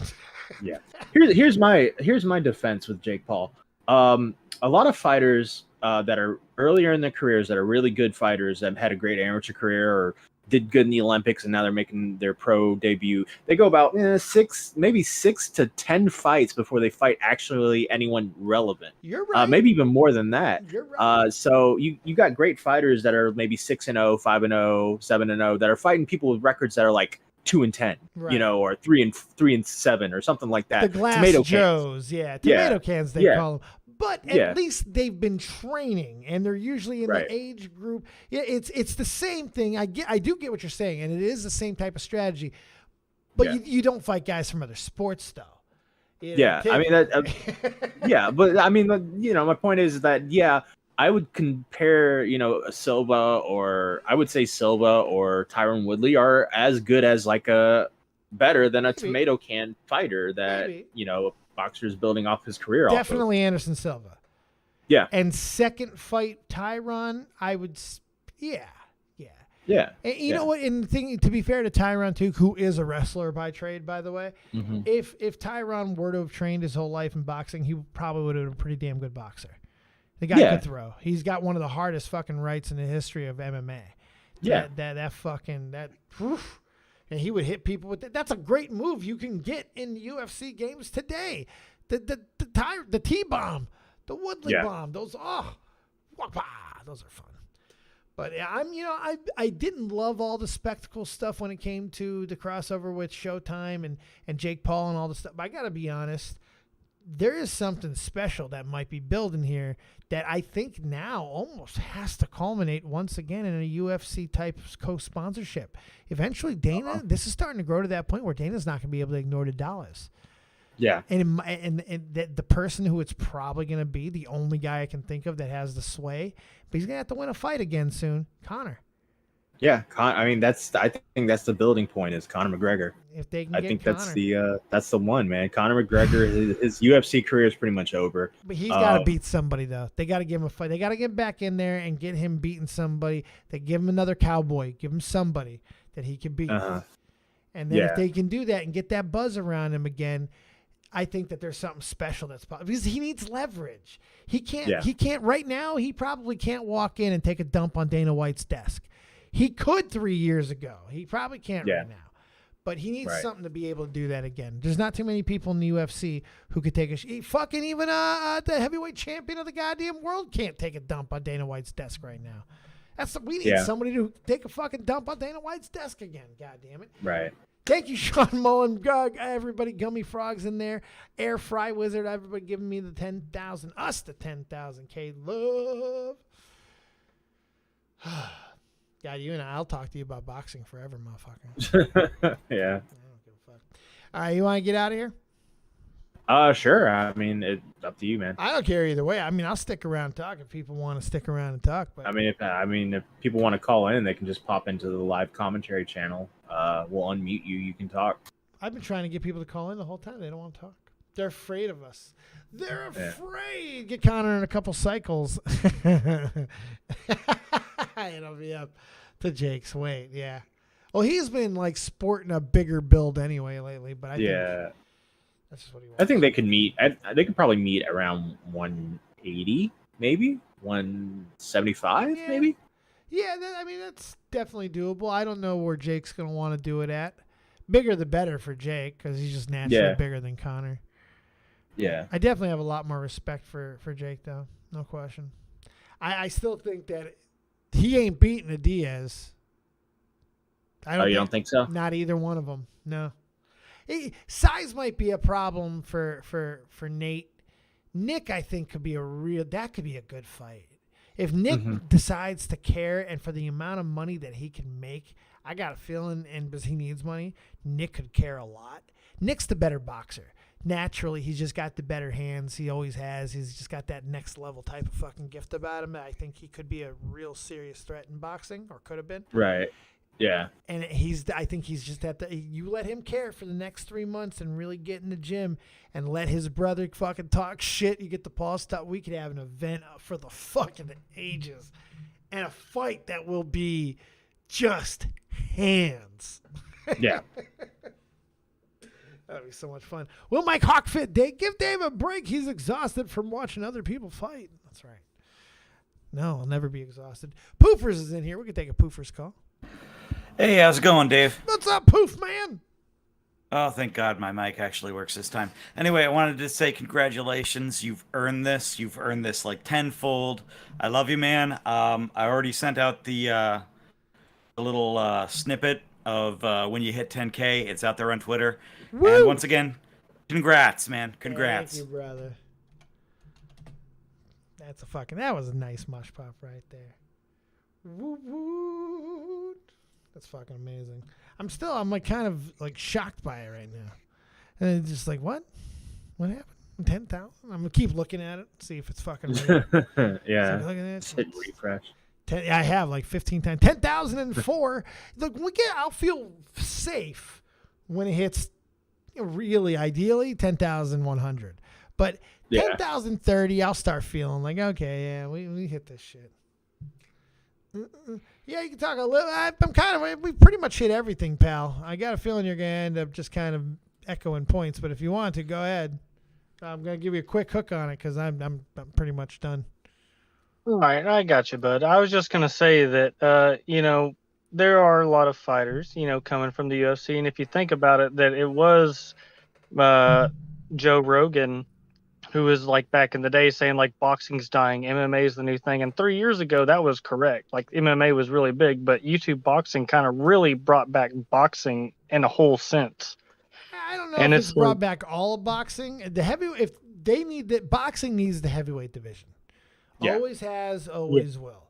Yeah. Here's my defense with Jake Paul. A lot of fighters that are earlier in their careers that are really good fighters that have had a great amateur career or did good in the Olympics and now they're making their pro debut. They go about 6 to 10 fights before they fight actually anyone relevant. You're right. Maybe even more than that. You're right. So you got great fighters that are maybe 6-0, 5-0, 7-0 that are fighting people with records that are like 2-10, or 3-7 or something like that. The glass Tomato Joes, cans. Tomato cans they call them. But at Yeah. least they've been training, and they're usually in Right. the age group. Yeah, it's the same thing. I do get what you're saying, and it is the same type of strategy. But Yeah. you don't fight guys from other sports, though. You know, Yeah, I mean that. Yeah, but I mean, my point is that I would compare, Silva or Tyron Woodley are as good as better than a tomato can fighter that boxer's building off his career. Definitely Anderson Silva. Yeah. And second fight Tyron, I would. Yeah. And you know what? And the thing, to be fair to Tyron too, who is a wrestler by trade, by the way, if Tyron were to have trained his whole life in boxing, he probably would have been a pretty damn good boxer. The guy could throw. He's got one of the hardest fucking rights in the history of MMA. And he would hit people with that. That's a great move you can get in UFC games today. The T-bomb, the Woodley bomb. Those those are fun. But I didn't love all the spectacle stuff when it came to the crossover with Showtime and Jake Paul and all the stuff. But I got to be honest, there is something special that might be building here that I think now almost has to culminate once again in a UFC type co-sponsorship. Eventually, Dana, this is starting to grow to that point where Dana's not going to be able to ignore the dollars. Yeah. And the person who it's probably going to be, the only guy I can think of that has the sway, but he's going to have to win a fight again soon, Conor. Yeah, I think that's the building point is Conor McGregor. If they can I get think Conor. that's the one, man. Conor McGregor, his UFC career is pretty much over. But he's got to beat somebody, though. They got to give him a fight. They got to get back in there and get him beating somebody. They give him another cowboy. Give him somebody that he can beat. And then if they can do that and get that buzz around him again, I think that there's something special that's possible because he needs leverage. He can't right now. He probably can't walk in and take a dump on Dana White's desk. He could 3 years ago. He probably can't right now. But he needs Right. something to be able to do that again. There's not too many people in the UFC who could take fucking even the heavyweight champion of the goddamn world can't take a dump on Dana White's desk right now. We need somebody to take a fucking dump on Dana White's desk again. God damn it. Right. Thank you, Sean Mullen. Everybody, Gummy Frogs in there. Air Fry Wizard. Everybody giving me the 10,000. Us the 10,000. K love. God, you and I'll talk to you about boxing forever, motherfucker. Yeah. I don't give a fuck. All right, you want to get out of here? Sure. I mean, it's up to you, man. I don't care either way. I mean, I'll stick around and talk if people want to stick around and talk. But I mean, if people want to call in, they can just pop into the live commentary channel. We'll unmute you. You can talk. I've been trying to get people to call in the whole time. They don't want to talk. They're afraid of us. They're afraid. Get Connor in a couple cycles. It'll be up to Jake's weight. Yeah. Well, he's been like sporting a bigger build anyway lately, but I think that's just what he wants. I think they could meet. They could probably meet around 180, maybe 175, maybe. Yeah, I mean that's definitely doable. I don't know where Jake's gonna want to do it at. Bigger the better for Jake because he's just naturally bigger than Connor. Yeah. I definitely have a lot more respect for Jake though, no question. I still think that he ain't beating a Diaz. You don't think so? Not either one of them. No. Size might be a problem for Nate. Nick, I think, could be that could be a good fight. If Nick decides to care and for the amount of money that he can make, I got a feeling, and because he needs money, Nick could care a lot. Nick's the better boxer. Naturally, he's just got the better hands. He always has. He's just got that next level type of fucking gift about him. I think he could be a real serious threat in boxing, or could have been. Right. Yeah. And I think he's just you let him care for the next 3 months and really get in the gym and let his brother fucking talk shit. You get the Paul stuff. We could have an event for the fucking ages and a fight that will be just hands. Yeah. That'd be so much fun. Will Mike Hawk fit Dave? Give Dave a break. He's exhausted from watching other people fight. That's right. No, I'll never be exhausted. Poofers is in here. We can take a Poofers call. Hey, how's it going, Dave? What's up, Poof Man? Oh, thank God my mic actually works this time. Anyway, I wanted to say congratulations. You've earned this. You've earned this like tenfold. I love you, man. I already sent out the little snippet of when you hit 10K. It's out there on Twitter. Woo! And once again, congrats, man. Congrats. Thank you, brother. That was a nice mush pop right there. Woo woo. That's fucking amazing. I'm like kind of like shocked by it right now. And it's just like, what? What happened? 10,000? I'm going to keep looking at it, see if it's fucking real. Yeah. So look at that. Hit refresh. I have like 15 times. 10,004. Look, I'll feel safe when it hits really ideally 10,100. But 10,030, I'll start feeling like, okay, yeah, we hit this shit. Yeah, you can talk a little. We pretty much hit everything, pal. I got a feeling you're going to end up just kind of echoing points, but if you want to, go ahead. I'm going to give you a quick hook on it because I'm pretty much done. All right, I got you, bud. I was just going to say that, there are a lot of fighters, coming from the UFC. And if you think about it, that it was Joe Rogan who was like back in the day saying like boxing's dying, MMA is the new thing. And 3 years ago, that was correct. Like MMA was really big, but YouTube boxing kind of really brought back boxing in a whole sense. I don't know if it's brought back all of boxing. Boxing needs the heavyweight division. Yeah. Always has, always will.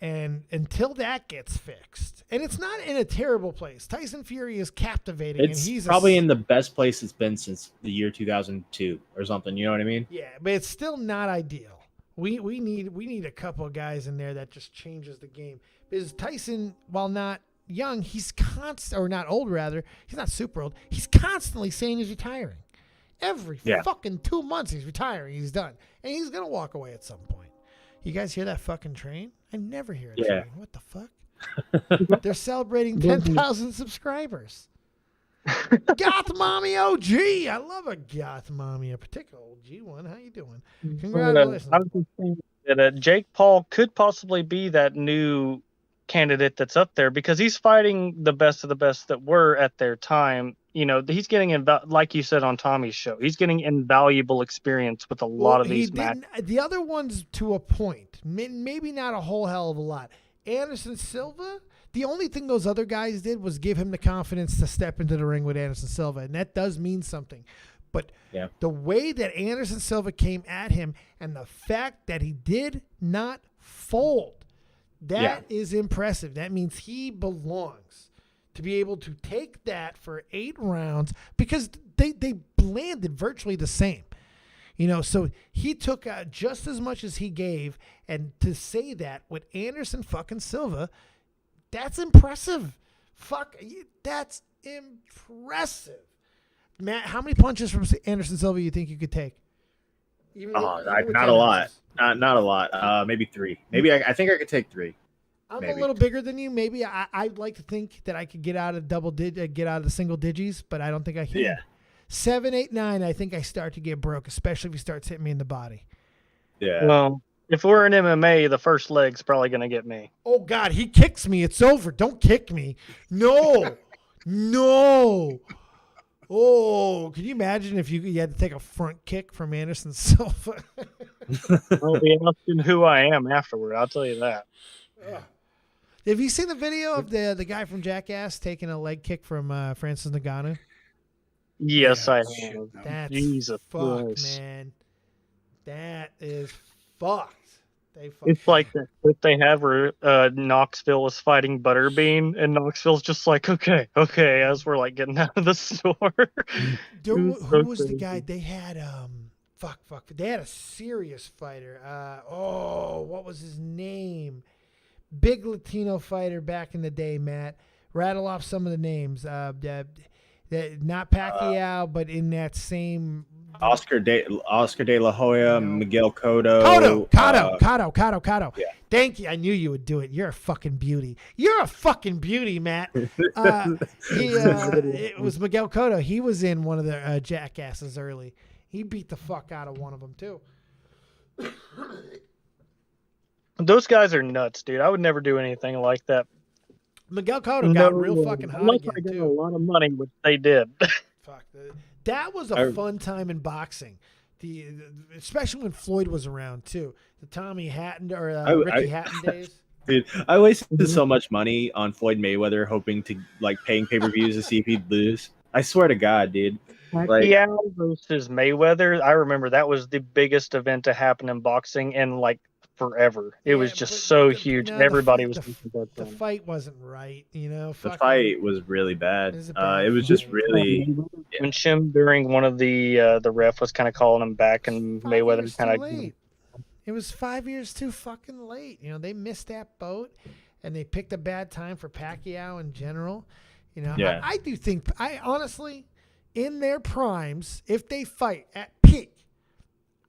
And until that gets fixed, and it's not in a terrible place. Tyson Fury is captivating. It's and he's probably in the best place it's been since the year 2002 or something. You know what I mean? Yeah, but it's still not ideal. We need a couple of guys in there that just changes the game. Because Tyson, while not young, he's not old rather. He's not super old. He's constantly saying he's retiring. Every fucking 2 months he's retiring. He's done, and he's gonna walk away at some point. You guys hear that fucking train? I never hear a train. What the fuck? They're celebrating 10,000 subscribers. Goth Mommy OG. I love a Goth Mommy, a particular OG one. How you doing? Congratulations. I was just saying that Jake Paul could possibly be that new candidate that's up there because he's fighting the best of the best that were at their time. You know, he's getting, like you said on Tommy's show, he's getting invaluable experience with a lot of these matches. The other ones to a point, maybe not a whole hell of a lot. Anderson Silva, the only thing those other guys did was give him the confidence to step into the ring with Anderson Silva, and that does mean something. But the way that Anderson Silva came at him and the fact that he did not fold, that is impressive. That means he belongs to be able to take that for 8 rounds because they landed virtually the same. You know, so he took just as much as he gave, and to say that with Anderson fucking Silva, that's impressive. That's impressive. Matt, how many punches from Anderson Silva you think you could take? Not a lot. Not a lot. Maybe 3. Maybe I think I could take 3. I'm a little bigger than you. Maybe I'd like to think that I could get out of get out of the single digits, but I don't think I can. Yeah. 7, 8, 9. I think I start to get broke, especially if he starts hitting me in the body. Yeah. Well, if we're in MMA, the first leg's probably gonna get me. Oh God, he kicks me. It's over. Don't kick me. No, no. Oh, can you imagine if you had to take a front kick from Anderson Silva? I'll be asking who I am afterward. I'll tell you that. Have you seen the video of the guy from Jackass taking a leg kick from Francis Ngannou? Yes, I have. That's Jesus fucked, Christ. man. That is fucked. It's like that they have where Knoxville was fighting Butterbean, and Knoxville's just like, okay, as we're like getting out of the store. Who was the guy? They had They had a serious fighter. What was his name? Big Latino fighter back in the day, Matt. Rattle off some of the names. Not Pacquiao, but in that same. Oscar de la Hoya, Miguel Cotto. Cotto. Yeah. Thank you. I knew you would do it. You're a fucking beauty. You're a fucking beauty, Matt. It was Miguel Cotto. He was in one of the Jackasses early. He beat the fuck out of one of them, too. Those guys are nuts, dude. I would never do anything like that. Miguel Cotto got real fucking hot unless again, I got too. a lot of money, which they did. Fuck. That was a fun time in boxing. Especially when Floyd was around, too. The Tommy Hatton or Ricky Hatton days. Dude, I wasted so much money on Floyd Mayweather hoping to, like, paying pay-per-views to see if he'd lose. I swear to God, dude. Pacquiao versus Mayweather, I remember that was the biggest event to happen in boxing in, like, forever. It was just so huge. Everybody was the fight wasn't right, you know. The fight was really bad. It was just really Him during one of the ref was kind of calling him back, and Mayweather kind of. It was 5 years too fucking late. You know, they missed that boat, and they picked a bad time for Pacquiao in general. You know, I do think honestly, in their primes, if they fight at peak.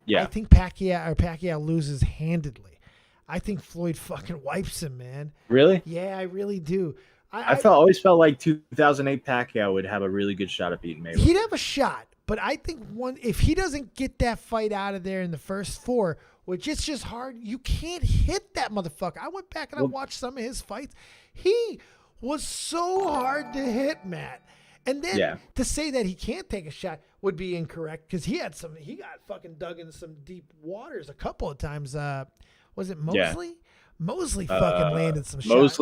Yeah. I think Pacquiao loses handedly. I think Floyd fucking wipes him, man. Really? Yeah, I really do. I always felt like 2008 Pacquiao would have a really good shot at beating Mayweather. He'd have a shot, but I think if he doesn't get that fight out of there in the first 4, which it's just hard, you can't hit that motherfucker. I went back and I watched some of his fights. He was so hard to hit, Matt. And then to say that he can't take a shot would be incorrect because he got fucking dug in some deep waters a couple of times. Was it Mosley? Yeah. Mosley fucking landed some shots.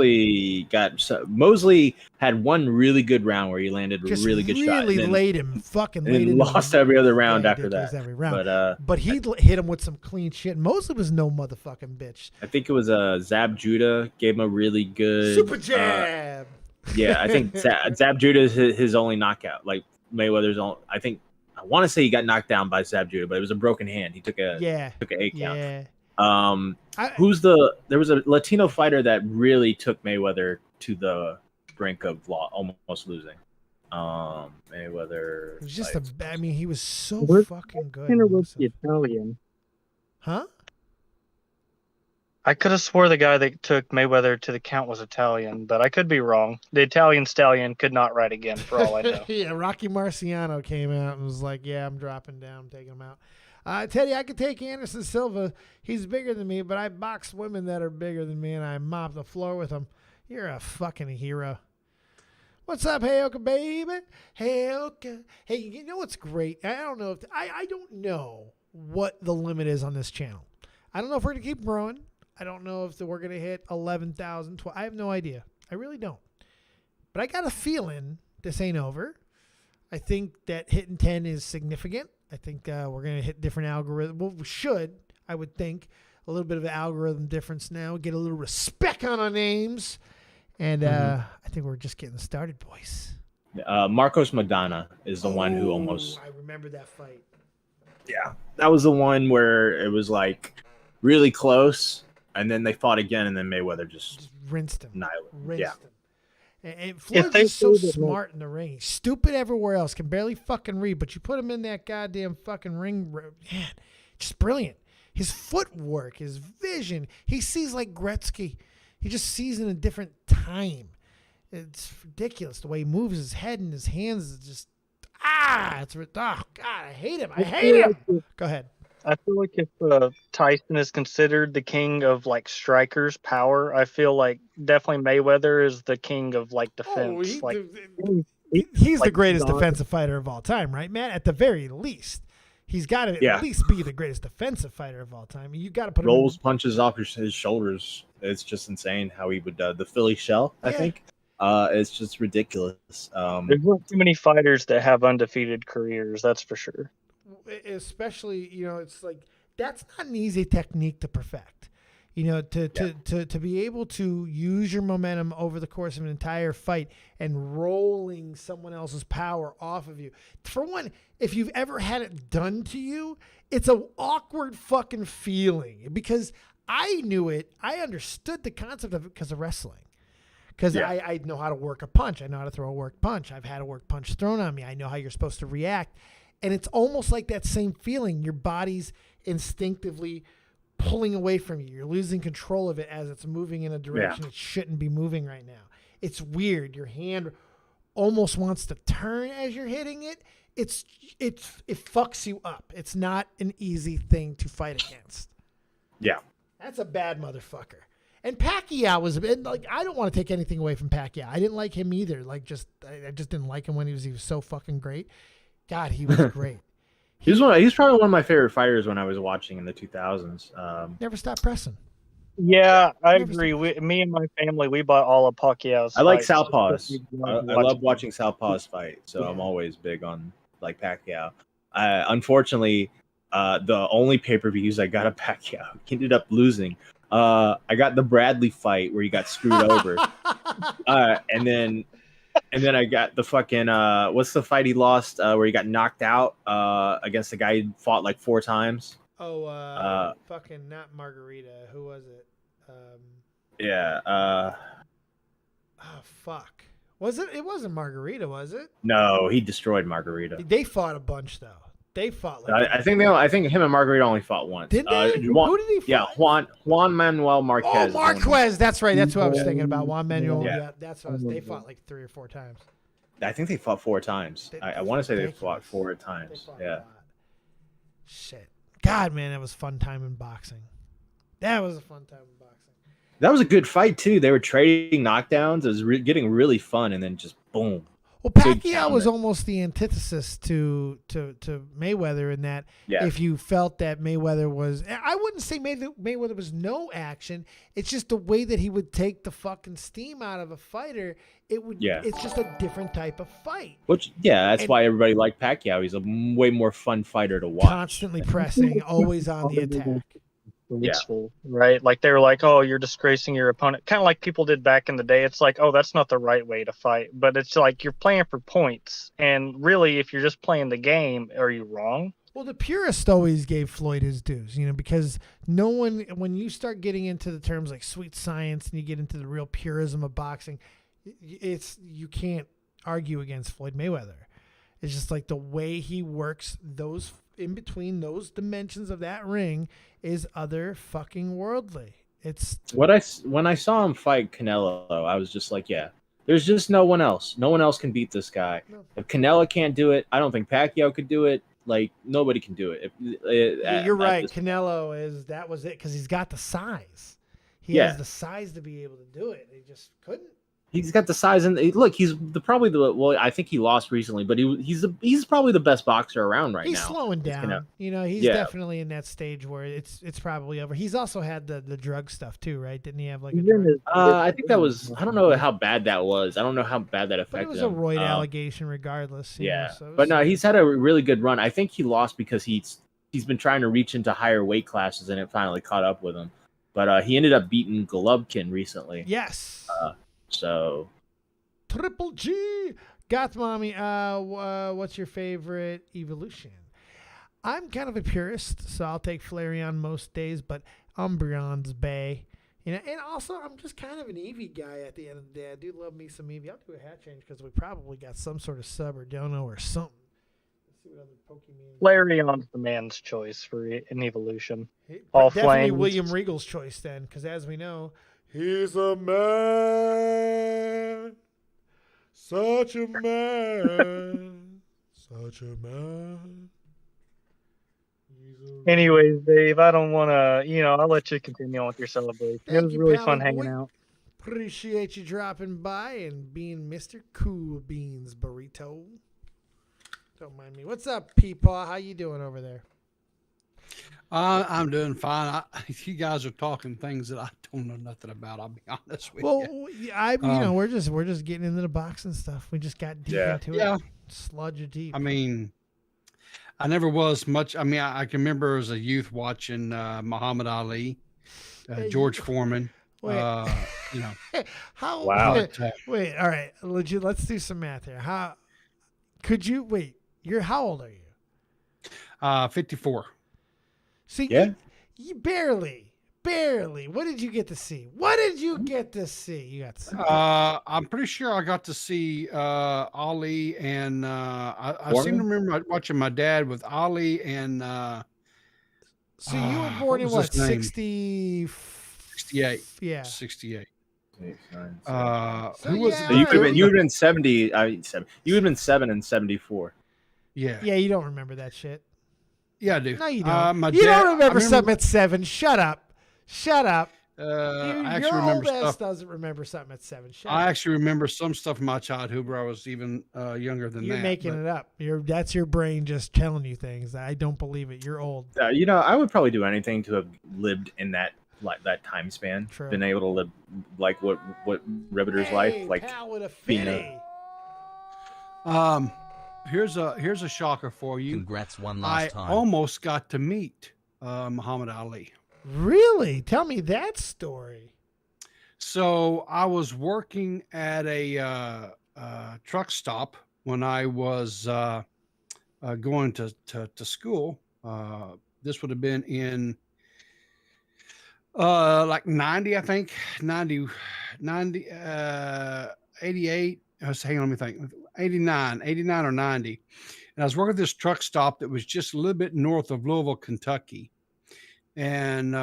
Mosley had one really good round where he landed a really good shot. Really laid him. And lost every other round after that. Every round. But he hit him with some clean shit. Mosley was no motherfucking bitch. I think it was Zab Judah gave him a really good super jab. Yeah, I think Zab Judah is his only knockout. Like Mayweather's only. I want to say he got knocked down by Zab Judah, but it was a broken hand. He took an 8 count. Yeah. There was a Latino fighter that really took Mayweather to the brink of almost losing. Mayweather. It was just he was so fucking good. Was the Italian? Huh? I could have swore the guy that took Mayweather to the count was Italian, but I could be wrong. The Italian stallion could not ride again, for all I know. Yeah, Rocky Marciano came out and was like, "Yeah, I'm dropping down, I'm taking him out." Teddy, I could take Anderson Silva. He's bigger than me, but I box women that are bigger than me, and I mop the floor with them. You're a fucking hero. What's up, Heyoka, baby? Heyoka. Hey, you know what's great? I don't know if I don't know what the limit is on this channel. I don't know if we're gonna keep growing. I don't know if we're gonna hit 11,000. I have no idea. I really don't. But I got a feeling this ain't over. I think that hitting 10 is significant. I think we're going to hit different algorithms. Well, we should, I would think, a little bit of an algorithm difference now. Get a little respect on our names. And I think we're just getting started, boys. Marcos Madonna is the one who almost... I remember that fight. Yeah. That was the one where it was like really close. And then they fought again. And then Mayweather just rinsed him. Annihilated. Yeah. Him. And Floyd's just so smart in the ring. He's stupid everywhere else. Can barely fucking read. But you put him in that goddamn fucking ring. Man, just brilliant. His footwork, his vision. He sees like Gretzky. He just sees in a different time. It's ridiculous. The way he moves his head and his hands is just... It's... Oh, God, I hate him. I hate him. Go ahead. I feel like if Tyson is considered the king of like strikers, power, I feel like definitely Mayweather is the king of like defense. He's the greatest defensive fighter of all time, right, Matt? At the very least, he's got to at least be the greatest defensive fighter of all time. You got to put rolls punches off his shoulders. It's just insane how he would the Philly shell. I think it's just ridiculous. There's not too many fighters that have undefeated careers. That's for sure. Especially, it's like that's not an easy technique to perfect. To be able to use your momentum over the course of an entire fight and rolling someone else's power off of you. For one, if you've ever had it done to you, it's an awkward fucking feeling because I knew it. I understood the concept of it because of wrestling. Because I know how to work a punch. I know how to throw a work punch. I've had a work punch thrown on me. I know how you're supposed to react. And it's almost like that same feeling. Your body's instinctively pulling away from you. You're losing control of it as it's moving in a direction it shouldn't be moving right now. It's weird. Your hand almost wants to turn as you're hitting it. It fucks you up. It's not an easy thing to fight against. Yeah. That's a bad motherfucker. And Pacquiao was like, I don't want to take anything away from Pacquiao. I didn't like him either. I just didn't like him when he was so fucking great. God, he was great. He's probably one of my favorite fighters when I was watching in the 2000s. Never stop pressing. Yeah, I agree. Me and my family, we bought all of Pacquiao's. I like Southpaws. I love watching Southpaws fight, so I'm always big on like Pacquiao. Unfortunately, the only pay-per-views I got of Pacquiao, he ended up losing. I got the Bradley fight where he got screwed over, and then I got the fucking what's the fight he lost where he got knocked out against the guy he fought like 4 times. Fucking not Margarita. Who was it? Oh fuck. Was it? It wasn't Margarita, was it? No, he destroyed Margarita. They fought a bunch though. They fought like I think him and Margarita only fought once. Did they? Who did he fight? Yeah, Juan Manuel Marquez. Oh, Marquez. That's right. That's what I was thinking about. Juan Manuel. Yeah, that's what they fought like 3 or 4 times. I think they fought 4 times. I want to say they fought 4 times. Yeah. Shit. God, man, that was fun time in boxing. That was a fun time in boxing. That was a good fight too. They were trading knockdowns. It was getting really fun, and then just boom. Well, Pacquiao was almost the antithesis to Mayweather in that if you felt that Mayweather was, I wouldn't say Mayweather was no action. It's just the way that he would take the fucking steam out of a fighter. It's just a different type of fight. That's why everybody liked Pacquiao. He's a way more fun fighter to watch. Constantly pressing, always on the attack. Right? Like they were like, oh, you're disgracing your opponent. Kind of like people did back in the day. It's like, oh, that's not the right way to fight. But it's like you're playing for points. And really, if you're just playing the game, are you wrong? Well, the purist always gave Floyd his dues, because no one, when you start getting into the terms like sweet science and you get into the real purism of boxing, you can't argue against Floyd Mayweather. It's just like the way he works those in between those dimensions of that ring is other fucking worldly. It's when I saw him fight Canelo, I was just like, there's just no one else. No one else can beat this guy. No. If Canelo can't do it, I don't think Pacquiao could do it. like nobody can do it. You're right. Canelo that was it because he's got the size. He has the size to be able to do it. He just couldn't. He's got the size, and look, he's probably well. I think he lost recently, but he's probably the best boxer around right now. He's slowing down. He's definitely in that stage where it's probably over. He's also had the drug stuff too, right? Didn't he have like a drug? I think that was. I don't know how bad that was. I don't know how bad that affected him. But it was a roid allegation, regardless. But no, he's had a really good run. I think he lost because he's been trying to reach into higher weight classes, and it finally caught up with him. But he ended up beating Golovkin recently. Yes. So, Triple G, Goth Mommy. What's your favorite evolution? I'm kind of a purist, so I'll take Flareon most days, but Umbreon's Bay. And also I'm just kind of an Eevee guy at the end of the day. I do love me some Eevee. I'll do a hat change because we probably got some sort of sub or dono or something. Let's see what other Pokemon. Flareon's the man's choice for an evolution. All definitely flames. William Regal's choice then, because as we know, he's a man, such a man, such a man. Anyways, Dave, I don't want to, I'll let you continue on with your celebration. It was really fun hanging out. Appreciate you dropping by and being Mr. Cool Beans Burrito. Don't mind me. What's up, Peepaw? How you doing over there? I'm doing fine. You guys are talking things that I don't know nothing about. I'll be honest with you. Well, we're just getting into the boxing stuff. We just got deep into it. Sludge deep. I mean, I never was much. I mean, I can remember as a youth watching Muhammad Ali, George Foreman. Wait. How? Wow. Wait. All right. Legit. Let's do some math here. How could you wait? How old are you? 54. See, you barely. What did you get to see? You got to see. I'm pretty sure I got to see Ali, and I seem to remember watching my dad with Ali and. So you were born in what? 68. Yeah. 68. Who was it? You would have been 70. You would have been 7 in 74. Yeah. Yeah, you don't remember that shit. Yeah, I do. No, you don't. Don't remember something at 7. Shut up. I actually remember stuff. Doesn't remember something at 7. I actually remember some stuff from my childhood where I was even younger than that. You're making it up. That's your brain just telling you things. I don't believe it. You're old. I would probably do anything to have lived in that time span. True. Been able to live like what Riveter's life like. Pal with a being Here's a shocker for you. Congrats one last time. I almost got to meet Muhammad Ali. Really? Tell me that story. So I was working at a truck stop when I was going to school. This would have been in like 90, I think. 90, 88. Hang on, let me think. 89 or 90. And I was working at this truck stop that was just a little bit north of Louisville, Kentucky. And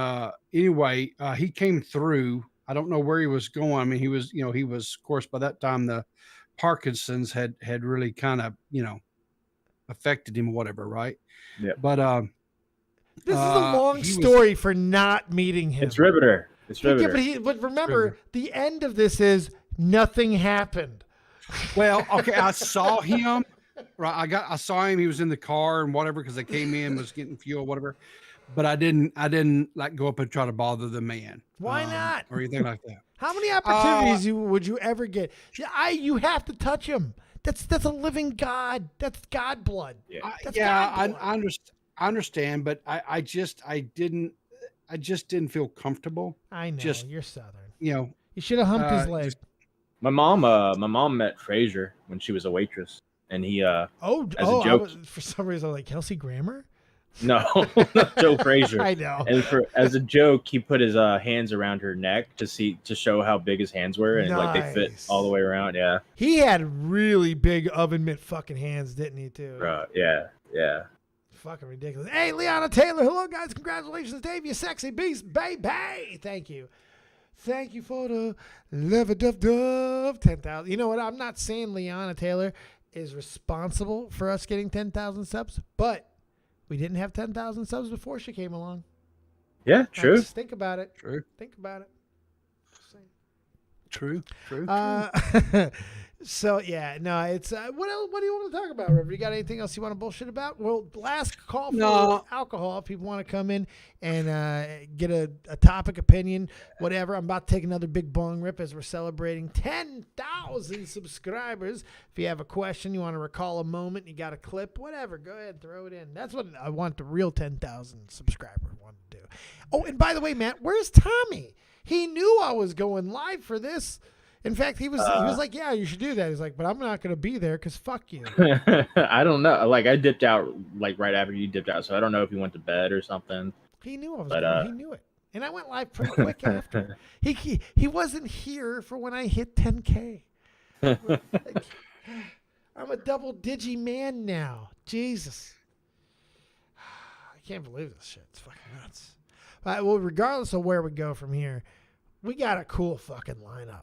anyway, he came through. I don't know where he was going. I mean, he was, of course, by that time, the Parkinson's had really kind of, affected him or whatever, right? Yeah. But this is a long story for not meeting him. It's Riveter. But remember, the end of this is nothing happened. Well, okay, I saw him. Right, I saw him. He was in the car and whatever because I came in, was getting fuel, whatever. But I didn't like go up and try to bother the man. Why not? Or anything like that. How many opportunities would you ever get? You have to touch him. That's a living God. That's God blood. Yeah, I understand, but I just didn't feel comfortable. I know you're Southern. You should have humped his leg. My mom met Frazier when she was a waitress, and he as a joke. For some reason, I'm like Kelsey Grammer. No, Joe Frazier. I know. And as a joke, he put his hands around her neck to show how big his hands were, and like they fit all the way around. Yeah. He had really big oven mitt fucking hands, didn't he? Too. Yeah. Fucking ridiculous. Hey, Liana Taylor. Hello, guys. Congratulations, Dave. You sexy beast, baby. Thank you. Thank you for the love dove 10,000. You know what? I'm not saying Liana Taylor is responsible for us getting 10,000 subs, but We didn't have 10,000 subs before she came along. Yeah, true. Just think about it. True. Think about it. Just saying. True. So yeah, no, it's what else? What do you want to talk about, River? You got anything else you want to bullshit about? Well, last call for alcohol. If people want to come in and get a topic, opinion, whatever. I'm about to take another big bong rip as we're celebrating 10,000 subscribers. If you have a question, you want to recall a moment, you got a clip, whatever, go ahead, throw it in. That's what I want the real 10,000 subscriber want to do. Oh, and by the way, Matt, where's Tommy? He knew I was going live for this. In fact, he was like, yeah, you should do that. He's like, but I'm not going to be there because fuck you. I don't know. Like, I dipped out like right after you dipped out, so I don't know if he went to bed or something. He knew I was going. He knew it. And I went live pretty quick after. He wasn't here for when I hit 10K. Like, I'm a double digi man now. Jesus. I can't believe this shit. It's fucking nuts. Well, regardless of where we go from here, we got a cool fucking lineup.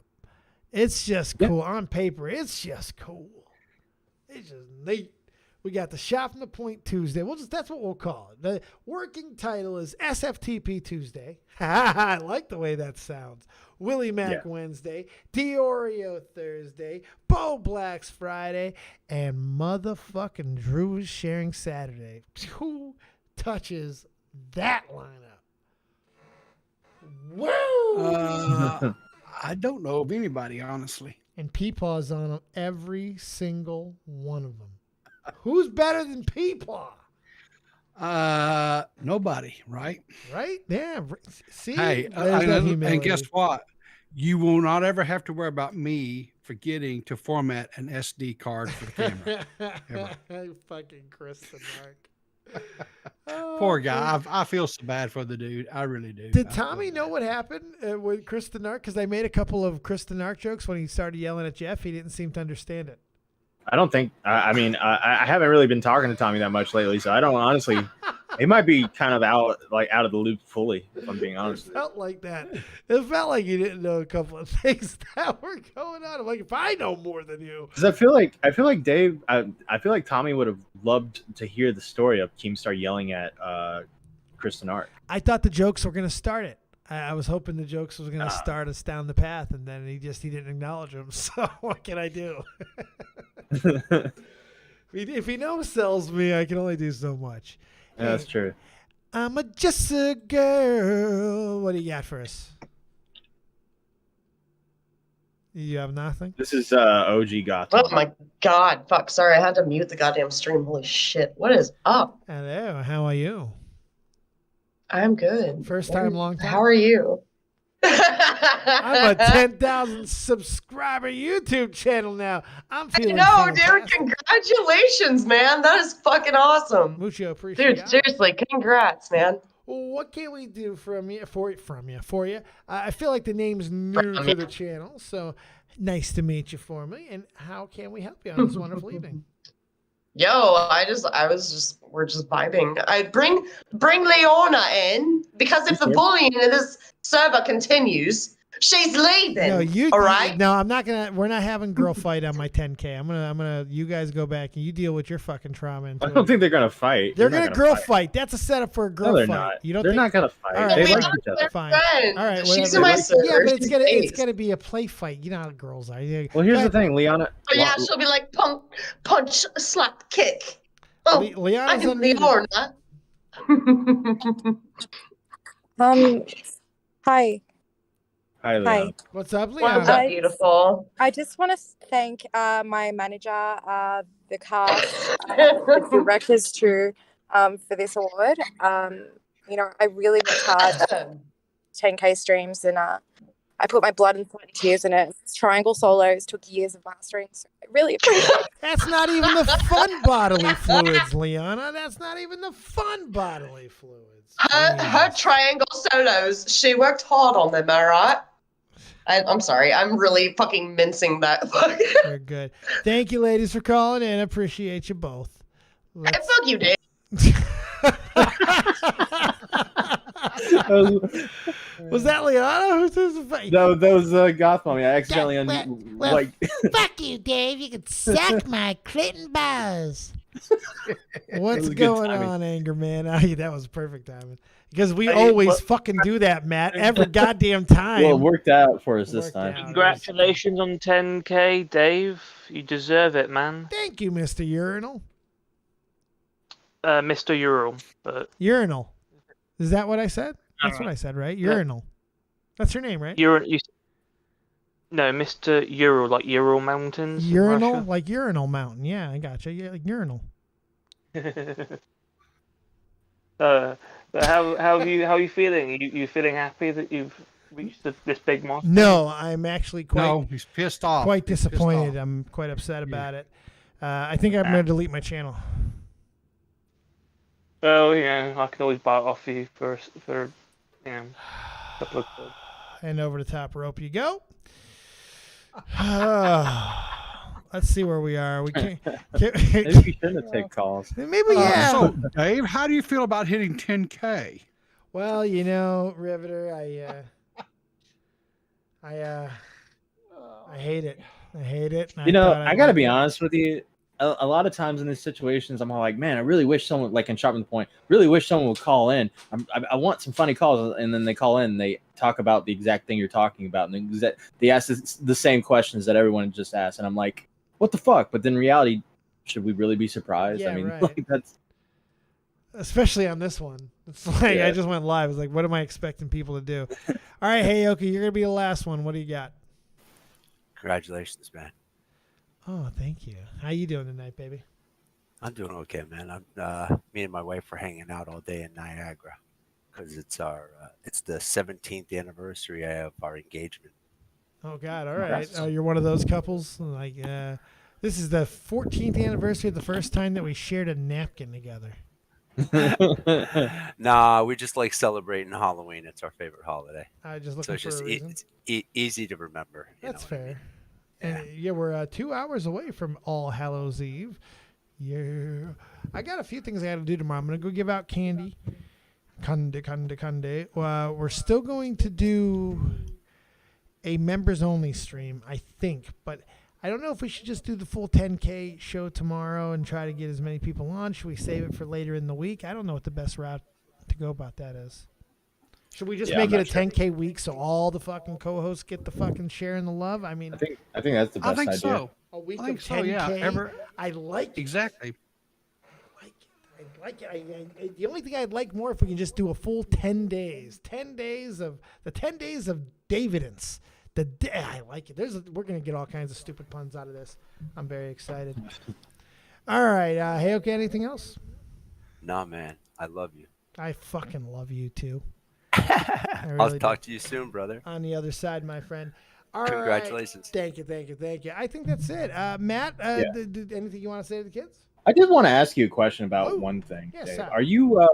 It's just cool. On paper, it's just cool. It's just neat. We got the Shot from the Point Tuesday. That's what we'll call it. The working title is SFTP Tuesday. I like the way that sounds. Willie Mac Wednesday, Diorio Thursday, Bo Black's Friday, and motherfucking Drew is sharing Saturday. Who touches that lineup? Woo! I don't know of anybody, honestly. And PeePaw's on them, every single one of them. Who's better than PeePaw? Nobody, right? Right? Yeah. See? Hey, and guess what? You will not ever have to worry about me forgetting to format an SD card for the camera. Ever. Fucking Kristen Mark. Poor guy. I feel so bad for the dude. I really do. Did Tommy know what happened with Kristen Ark? Because I made a couple of Kristen Ark jokes when he started yelling at Jeff. He didn't seem to understand it. I don't think. I mean, I haven't really been talking to Tommy that much lately, so I don't honestly. He might be kind of out of the loop fully, if I'm being honest. It felt like that. It felt like you didn't know a couple of things that were going on. I'm like, if I know more than you, because I feel like Dave. I feel like Tommy would have loved to hear the story of Keemstar yelling at Kristen Ark. I thought the jokes were going to start it. I was hoping the jokes was going to start us down the path, and then he didn't acknowledge them. So what can I do? If he no-sells me, I can only do so much. Yeah, that's true. I'm just a girl. What do you got for us? You have nothing? This is OG Gotham. Oh my god. Fuck. Sorry, I had to mute the goddamn stream. Holy shit. What is up? Hello. How are you? I'm good. First time, long time. How are you? I'm a 10,000 subscriber YouTube channel now. I'm feeling dude. Congratulations, man. That is fucking awesome. Mucho appreciate it. Dude, seriously, congrats, man. Well, what can we do for you? I feel like the name's new to the channel, so nice to meet you for me. And how can we help you on this wonderful evening? Yo, we're just vibing. I bring Leona in because if the bullying in this server continues, she's leaving. All right. No, I'm not gonna. We're not having girl fight on my 10K. I'm gonna. You guys go back and you deal with your fucking trauma. I don't think they're gonna fight. They're gonna girl fight. That's a setup for a girl fight. Not. You don't. They're not gonna fight. All right. They like each other. Fine. All right. She's in my server. Yeah, but it's gonna be a play fight. You know how girls are. Well, here's the thing, Leona. Oh yeah, she'll be like punch, slap, kick. Oh, Leona's I'm Leona. Hi. Hi, Leona. What's up, Leona? What's up, beautiful? I just want to thank my manager, the cast, the directors too, for this award. You know, I really worked hard 10K streams and I put my blood and sweat and tears in it. Triangle solos took years of mastering, so I really appreciate it. That's not even the fun bodily fluids, Leona. That's not even the fun bodily fluids. Her triangle solos, she worked hard on them, all right? I'm sorry, I'm really fucking mincing that. Very good. Thank you, ladies, for calling in. I appreciate you both. Hey, fuck you, Dave. Was that Leona? No, that was Goth Mommy. I accidentally fuck you, Dave. You can suck my clinton balls. What's good going timing. on, Anger Man? That was perfect timing. Because we Hey, always what- fucking do that, Matt. Every goddamn time. Well, it worked out for us this Worked time. out. Congratulations on 10K, Dave. You deserve it, man. Thank you, Mr. Urinal. Mr. Ural. But Urinal. Is that what I said? That's Alright. what I said, right? Urinal. That's your name, right? No, Mr. Ural, like Ural Mountains. in Urinal, Russia. like urinal mountain. Yeah, I gotcha. Yeah, like urinal. But how are you feeling? You feeling happy that you've reached this big milestone? No, I'm actually quite. No, he's pissed off. Quite He's pissed disappointed. off. I'm quite upset about it. I think I'm going to delete my channel. Well, I can always buy it off you for a couple of quid. And over the top rope you go. Let's see where we are. We can't. Maybe we shouldn't have taken calls. Maybe yeah. So, Dave, how do you feel about hitting 10K? Well, Riveter, I hate it. I hate it. and I got to be honest with you. A lot of times in these situations, I'm all like, man, I really wish someone, like in Sharpen the Point, really wish someone would call in. I want some funny calls, and then they call in and they talk about the exact thing you're talking about, and they ask the same questions that everyone just asked, and I'm like, what the fuck? But then in reality, should we really be surprised? Yeah, I mean, right. like that's especially on this one. It's like Yeah. I just went live. It's like, what am I expecting people to do? All right, hey, okay, you're gonna be the last one. What do you got? Congratulations, man. Oh, thank you. How you doing tonight, baby? I'm doing okay, man. Me and my wife were hanging out all day in Niagara because it's the 17th anniversary of our engagement. Oh God! All right, you're one of those couples. Like, this is the 14th anniversary of the first time that we shared a napkin together. Nah, we just like celebrating Halloween. It's our favorite holiday. I just looking so it's for just a reason. it's easy to remember. That's fair. And yeah, we're 2 hours away from All Hallows Eve. Yeah, I got a few things I got to do tomorrow. I'm gonna go give out candy. Kande. We're still going to do a members only stream, I think, but I don't know if we should just do the full 10K show tomorrow and try to get as many people on. Should we save it for later in the week? I don't know what the best route to go about that is. Should we just make it a 10K week so all the fucking co-hosts get the fucking share and the love? I mean, I think that's the best I think idea. so. A week I think of so, 10K. yeah. I like it. Exactly. I like it. The only thing I'd like more if we can just do a full 10 days. 10 days of Davidence. I like it. We're gonna get all kinds of stupid puns out of this. I'm very excited. All right. Hey, okay. Anything else? Nah, man. I love you. I fucking love you too. I'll talk to you soon, brother. On the other side, my friend. All right. Congratulations. Thank you. I think that's it. Matt, anything you want to say to the kids? I did want to ask you a question about one thing. Yes, Dave. sir. Are you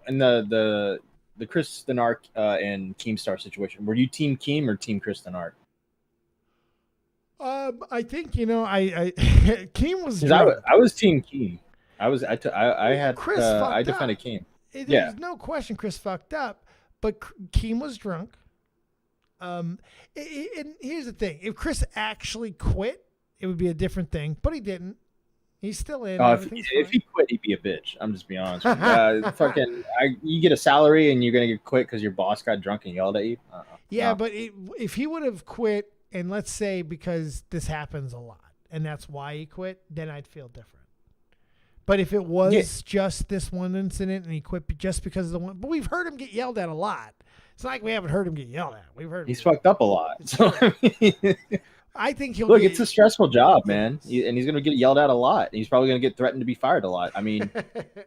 in the Chris Denark and Keemstar situation? Were you Team Keem or Team Chris Denark? I think I Keem was. I was Team Keem. I defended Keem. There's no question Chris fucked up, but Keem was drunk. And here's the thing: if Chris actually quit, it would be a different thing. But he didn't. He's still in. If he quit, he'd be a bitch. I'm just being honest. You get a salary and you're gonna get quit because your boss got drunk and yelled at you. Yeah, but if he would have quit, and let's say because this happens a lot, and that's why he quit, then I'd feel different. But if it was just this one incident and he quit just because of the one, but we've heard him get yelled at a lot. It's not like we haven't heard him get yelled at. We've heard he's fucked up a lot. So I think he'll look. It's a stressful job, man, and he's gonna get yelled at a lot. He's probably gonna get threatened to be fired a lot. I mean,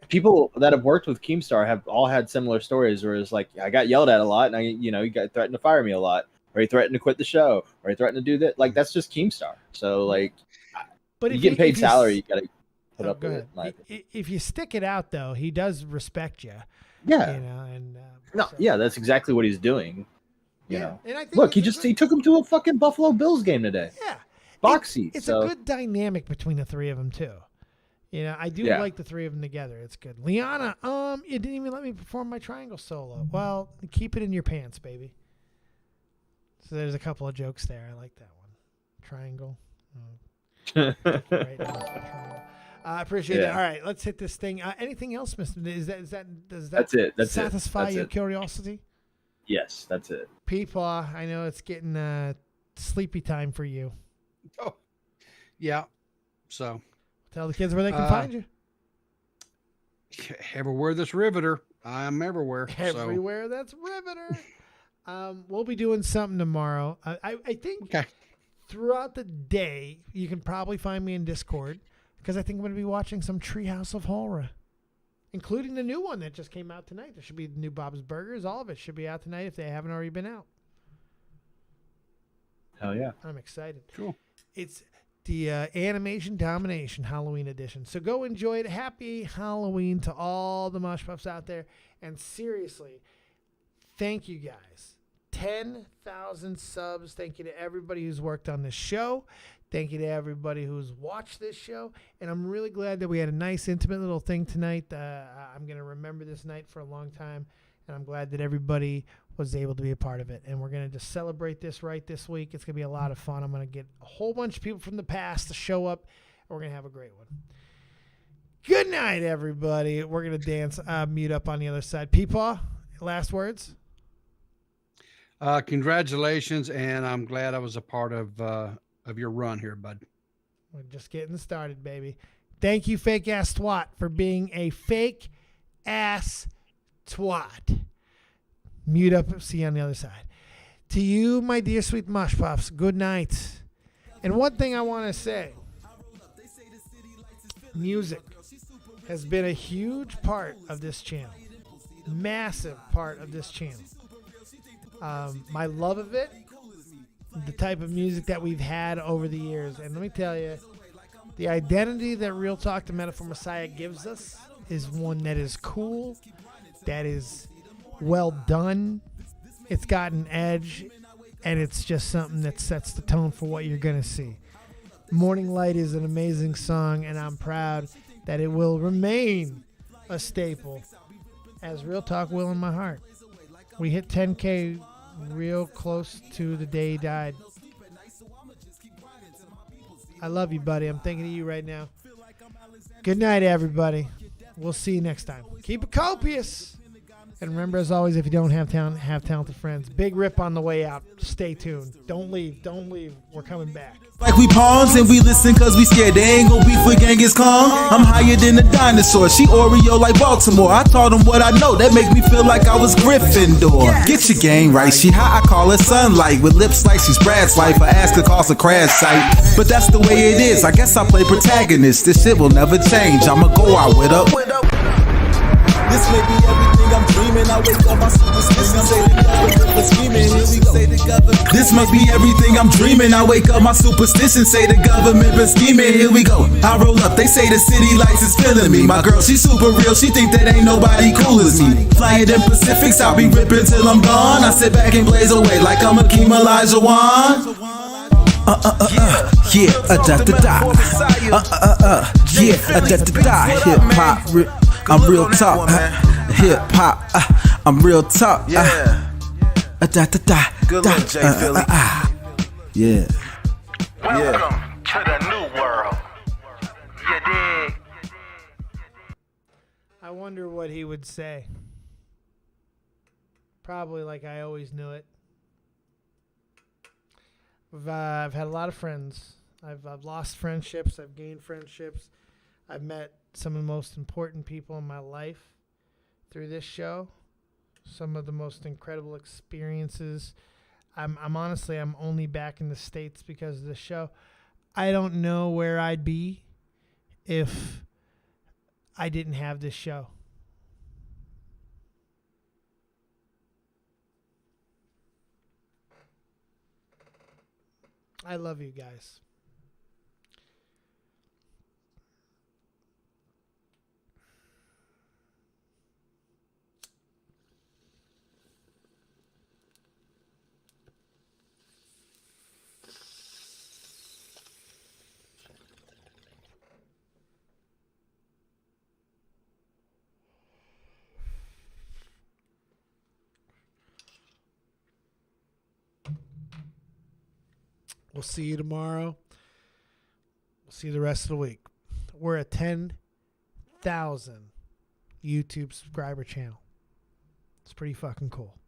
people that have worked with Keemstar have all had similar stories where it's like, I got yelled at a lot, and he got threatened to fire me a lot, or he threatened to quit the show, or he threatened to do that. Like that's just Keemstar. So like, but you get paid salary, you gotta put up with it. If you stick it out, though, he does respect you. Yeah. That's exactly what he's doing. You know. And I think look, he took him to a fucking Buffalo Bills game today. Yeah. Box seat. It's a good dynamic between the three of them too. I do like the three of them together. It's good. Liana, you didn't even let me perform my triangle solo. Well, keep it in your pants, baby. So there's a couple of jokes there. I like that one. Triangle. Right now, triangle. I appreciate it. Yeah. All right, let's hit this thing. Anything else, Mister? Does that That's it. That's satisfy That's your it. curiosity? Yes, that's it. PeePaw, I know it's getting sleepy time for you. Oh, yeah. So tell the kids where they can find you. Everywhere that's Riveter, I'm everywhere. Everywhere that's Riveter. We'll be doing something tomorrow. I think throughout the day you can probably find me in Discord because I think I'm going to be watching some Treehouse of Horror, including the new one that just came out tonight. There should be the new Bob's Burgers. All of it should be out tonight if they haven't already been out. Hell yeah. I'm excited. Cool. It's the Animation Domination Halloween edition. So go enjoy it. Happy Halloween to all the MushPuffs out there. And seriously, thank you guys. 10,000 subs. Thank you to everybody who's worked on this show. Thank you to everybody who's watched this show. And I'm really glad that we had a nice, intimate little thing tonight. I'm going to remember this night for a long time. And I'm glad that everybody was able to be a part of it. And we're going to just celebrate this right this week. It's going to be a lot of fun. I'm going to get a whole bunch of people from the past to show up. And we're going to have a great one. Good night, everybody. We're going to dance, mute up on the other side. PeePaw, last words? Congratulations, and I'm glad I was a part of your run here, bud. We're just getting started, baby. Thank you, fake ass twat, for being a fake ass twat. Mute up. See you on the other side. To you, my dear sweet MushPuffs, good night. And one thing I want to say, music has been a huge part of this channel. Massive part of this channel. My love of it, the type of music that we've had over the years. And let me tell you, the identity that RealTalk, the Metaphor Messiah, gives us is one that is cool, that is well done. It's got an edge, and it's just something that sets the tone for what you're going to see. Morning Light is an amazing song, and I'm proud that it will remain a staple, as RealTalk will in my heart. We hit 10K real close to the day he died. I love you, buddy. I'm thinking of you right now. Good night, everybody. We'll see you next time. Keep it copious. And remember, as always, if you don't have talent, have talented friends. Big rip on the way out. Stay tuned. Don't leave. Don't leave. We're coming back. Like we pawns and we listen cause we scared they ain't gon' beef with Genghis Khan. I'm higher than a dinosaur, she Oreo like Baltimore. I taught them what I know, that make me feel like I was Gryffindor. Get your game right, she hot, I call her sunlight. With lips like she's Brad's life, I ask her cost a crash site. But that's the way it is, I guess I play protagonist. This shit will never change, I'ma go out with her. This may be everything I'm dreaming. I wake up, my superstition say the government was scheming. Here we go. This must be everything I'm dreaming. I wake up, my superstition say the government been scheming. Here we go. I roll up, they say the city lights is feeling me. My girl, she super real. She think that ain't nobody cool as me. Flying them Pacifics, I'll be ripping till I'm gone. I sit back and blaze away like I'm Akeem Olajuwon. Yeah, da da da. Yeah, da da da. Hip hop. I'm real talk, hip hop. I'm real talk. Da da da. Good luck, Jay Philly. Yeah. Welcome to the new world. You dig? I wonder what he would say. Probably like I always knew it. I've had a lot of friends. I've lost friendships. I've gained friendships. I've met some of the most important people in my life through this show. Some of the most incredible experiences. I'm honestly, I'm only back in the States because of the show. I don't know where I'd be if I didn't have this show. I love you guys. We'll see you tomorrow. We'll see you the rest of the week. we're a 10,000 YouTube subscriber channel. It's pretty fucking cool.